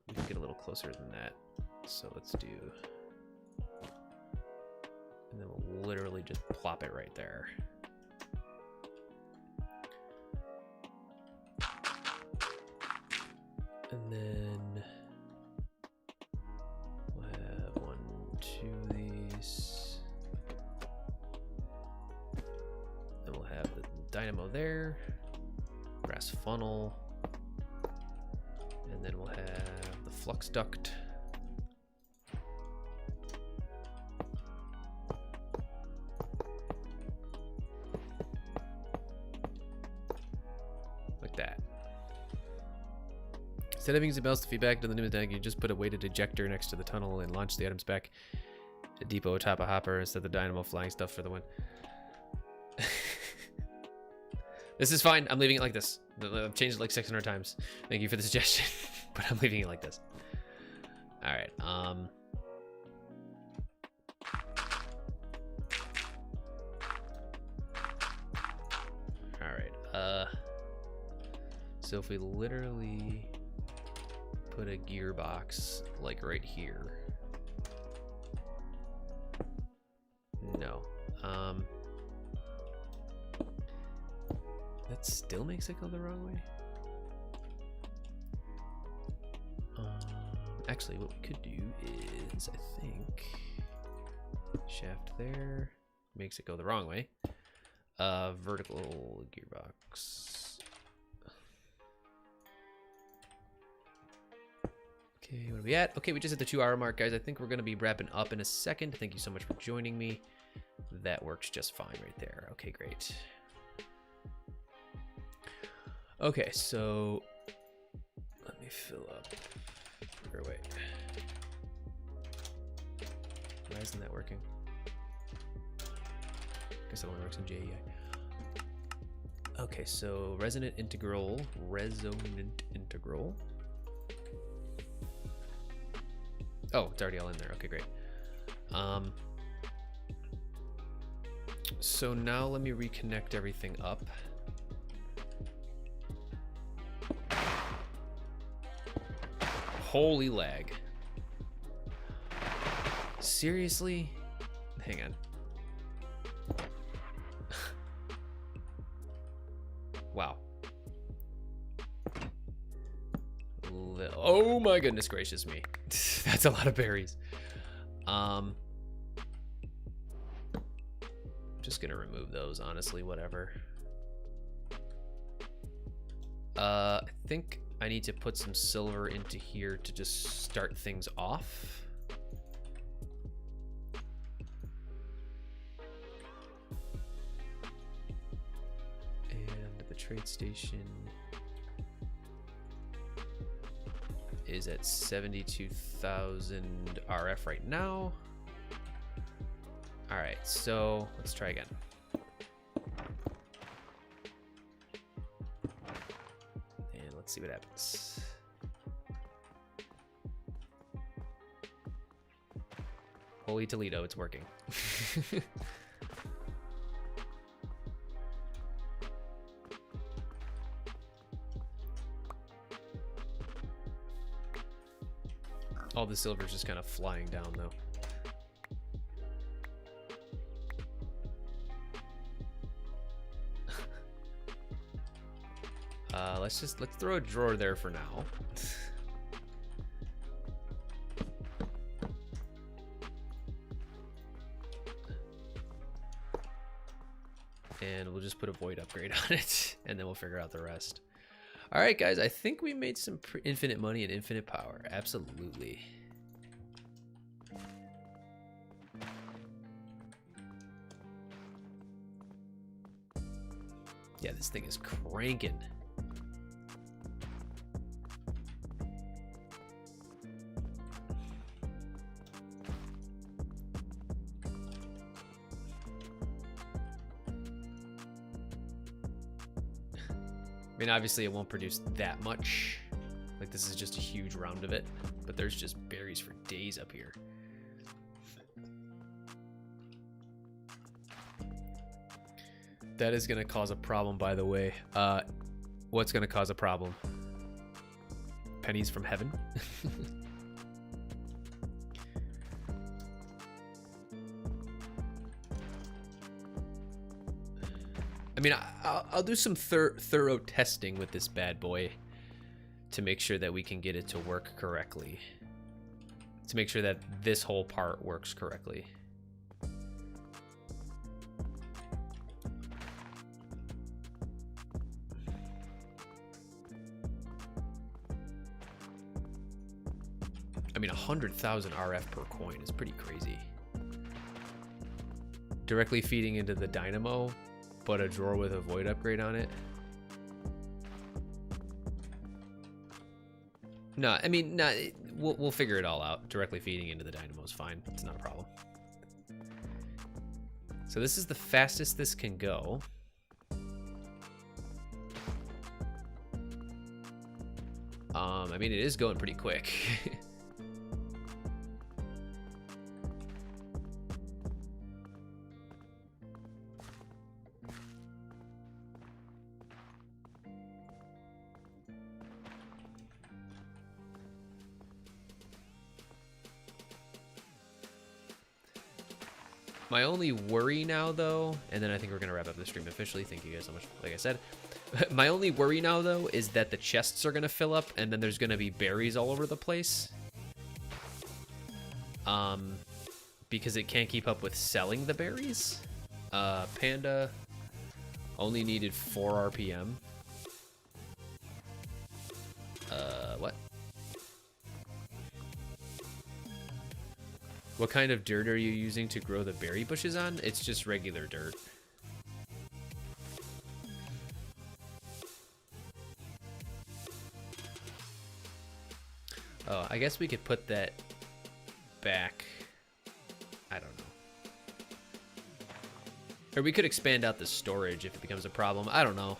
We can get a little closer than that. So let's do, and then we'll literally just plop it right there. And then we'll have 1, 2 of these. Then we'll have the dynamo there, brass funnel. And then we'll have the flux duct. Like that. Instead of using bells to feedback to the pneumatic, you just put a weighted ejector next to the tunnel and launch the items back to depot atop a hopper instead of the dynamo flying stuff for the win. This is fine. I'm leaving it like this. I've changed it like 600 times. Thank you for the suggestion, but I'm leaving it like this. All right. So if we literally put a gearbox like right here. No. That still makes it go the wrong way. Actually, what we could do is, I think, shaft there makes it go the wrong way. Vertical gearbox. Okay, what are we at? Okay, we just hit the 2-hour mark, guys. I think we're going to be wrapping up in a second. Thank you so much for joining me. That works just fine right there. Okay, great. Okay, so let me fill up. Or wait. Why isn't that working? Guess it only works in JEI. Okay, so resonant integral. Oh, it's already all in there. Okay, great. So now let me reconnect everything up. Holy lag. Seriously? Hang on. Wow. Oh my goodness gracious me. That's a lot of berries. Just gonna remove those, honestly, whatever. I think I need to put some silver into here to just start things off. And the trade station is at 72,000 RF right now. All right, so let's try again. And let's see what happens. Holy Toledo, it's working. All the silver's just kind of flying down though. Let's throw a drawer there for now. And we'll just put a void upgrade on it, and then we'll figure out the rest. All right, guys, I think we made some infinite money and infinite power. Absolutely. Yeah, this thing is cranking. I mean, obviously it won't produce that much. Like, this is just a huge round of it, but there's just berries for days up here. That is gonna cause a problem, by the way. What's gonna cause a problem? Pennies from heaven? I mean, I'll do some thorough testing with this bad boy to make sure that we can get it to work correctly. To make sure that this whole part works correctly. I mean, 100,000 RF per coin is pretty crazy. Directly feeding into the dynamo, but a drawer with a void upgrade on it. No, I mean, no, we'll figure it all out. Directly feeding into the dynamo is fine. It's not a problem. So this is the fastest this can go. I mean, it is going pretty quick. My only worry now, though, and then I think we're going to wrap up the stream officially. Thank you guys so much. Like I said, my only worry now, though, is that the chests are going to fill up, and then there's going to be berries all over the place. Because it can't keep up with selling the berries. Panda only needed 4 RPM. What? What kind of dirt are you using to grow the berry bushes on? It's just regular dirt. Oh, I guess we could put that back. I don't know. Or we could expand out the storage if it becomes a problem. I don't know.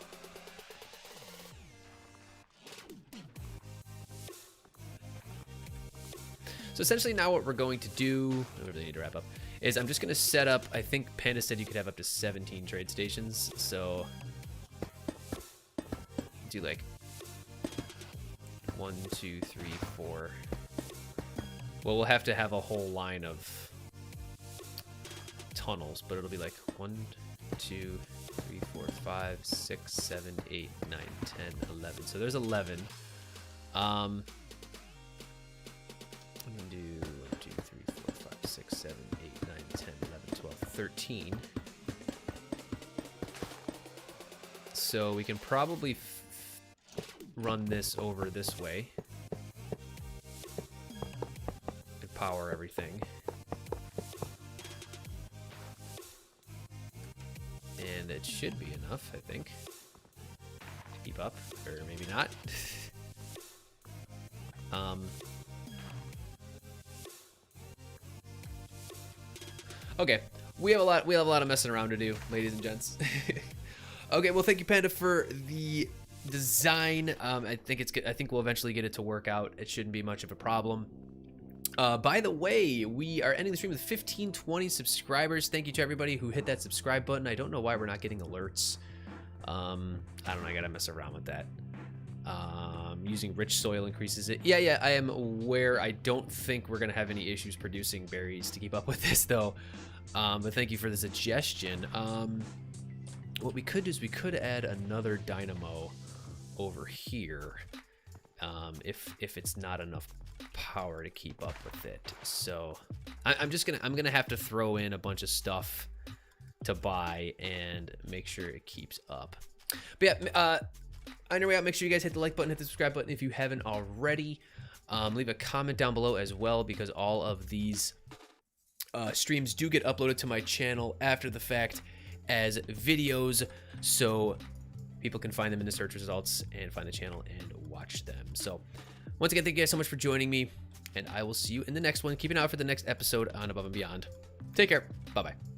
So essentially now what we're going to do, I really need to wrap up, is I'm just going to set up, I think Panda said you could have up to 17 trade stations. So do like 1, 2, 3, 4. Well, we'll have to have a whole line of tunnels, but it'll be like 1, 2, 3, 4, 5, 6, 7, 8, 9, 10, 11. So there's 11. I'm gonna do 1, 2, 3, 4, 5, 6, 7, 8, 9, 10, 11, 12, 13. So we can probably run this over this way and power everything. And it should be enough, I think, to keep up, or maybe not. Okay, we have a lot of messing around to do, ladies and gents. Okay, well, thank you, Panda, for the design. I think it's good. I think we'll eventually get it to work out. It shouldn't be much of a problem. By the way, we are ending the stream with 1520 subscribers. Thank you to everybody who hit that subscribe button. I don't know why we're not getting alerts. I don't know. I gotta mess around with that. Using rich soil increases it. Yeah, I am aware. I don't think we're gonna have any issues producing berries to keep up with this, though. But thank you for the suggestion. What we could do is we could add another dynamo over here, if it's not enough power to keep up with it. So I'm gonna have to throw in a bunch of stuff to buy and make sure it keeps up. But yeah, on your way out, make sure you guys hit the like button, hit the subscribe button if you haven't already. Leave a comment down below as well, because all of these streams do get uploaded to my channel after the fact as videos, so people can find them in the search results and find the channel and watch them. So once again, thank you guys so much for joining me, and I will see you in the next one. Keep an eye out for the next episode on Above and Beyond. Take care. Bye-bye.